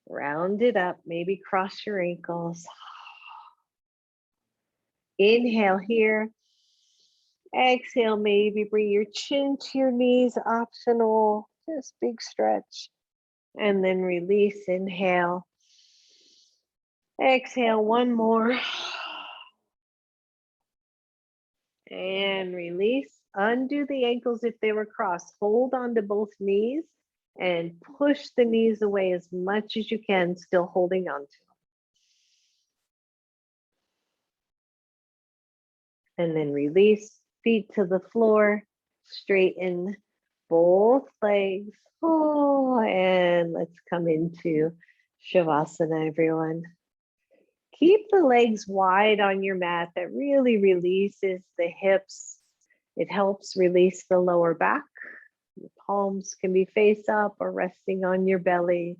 Round it up, maybe cross your ankles. Inhale here. Exhale, maybe bring your chin to your knees, optional, just big stretch. And then release, inhale. Exhale, one more. And release. Undo the ankles if they were crossed. Hold on to both knees and push the knees away as much as you can, still holding on to them. And then release, feet to the floor, straighten both legs. Oh, and let's come into Shavasana, everyone. Keep the legs wide on your mat. That really releases the hips. It helps release the lower back. Your palms can be face up or resting on your belly.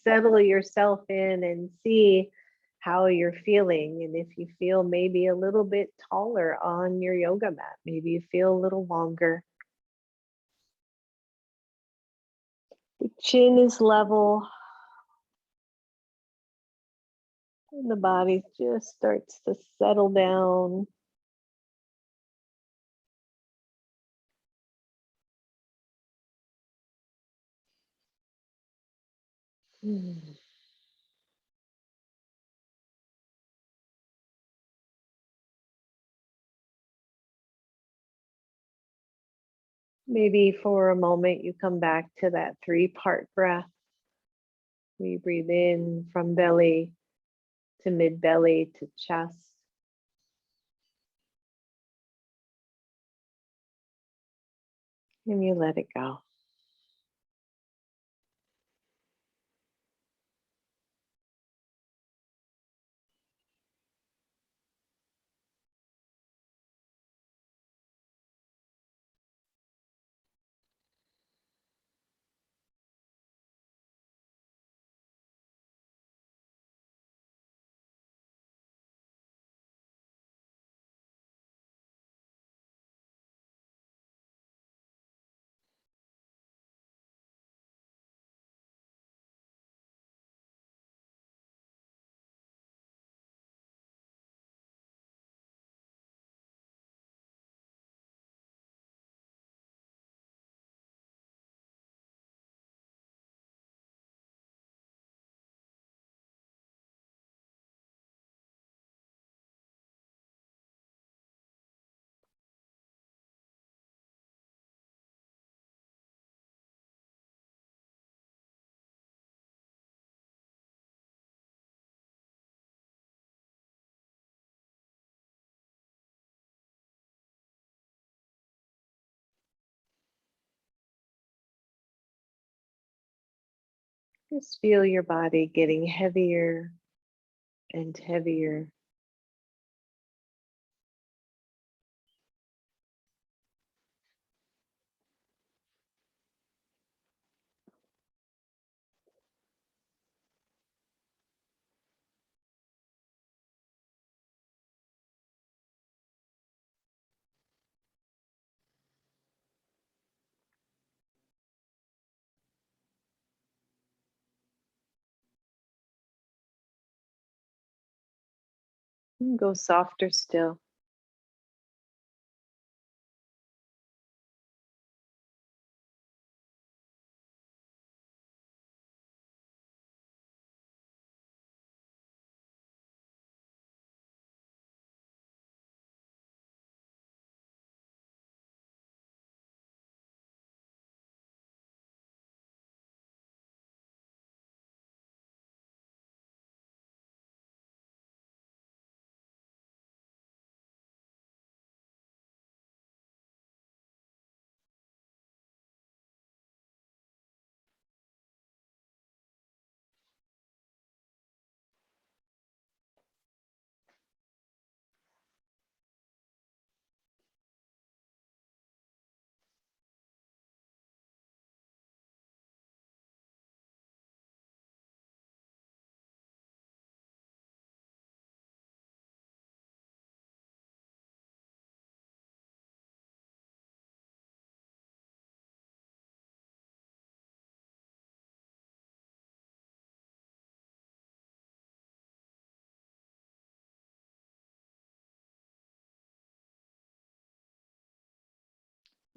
Settle yourself in and see how you're feeling. And if you feel maybe a little bit taller on your yoga mat, maybe you feel a little longer. The chin is level. And the body just starts to settle down. Maybe for a moment you come back to that 3-part breath. We breathe in from belly to mid belly to chest. and you let it go. Just feel your body getting heavier and heavier. And go softer still.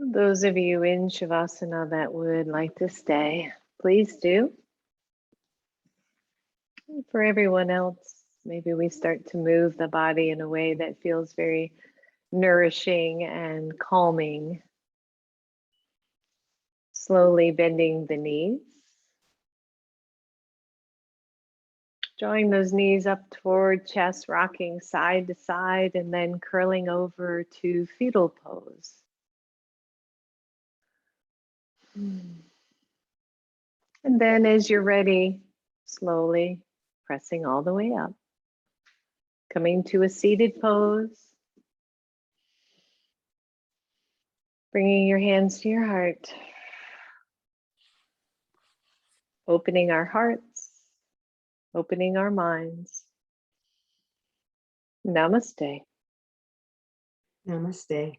Those of you in Shavasana that would like to stay, please do. For everyone else, maybe we start to move the body in a way that feels very nourishing and calming. Slowly bending the knees. Drawing those knees up toward chest, rocking side to side, and then curling over to fetal pose. And then as you're ready, slowly pressing all the way up. Coming to a seated pose. Bringing your hands to your heart. Opening our hearts. Opening our minds. Namaste. Namaste.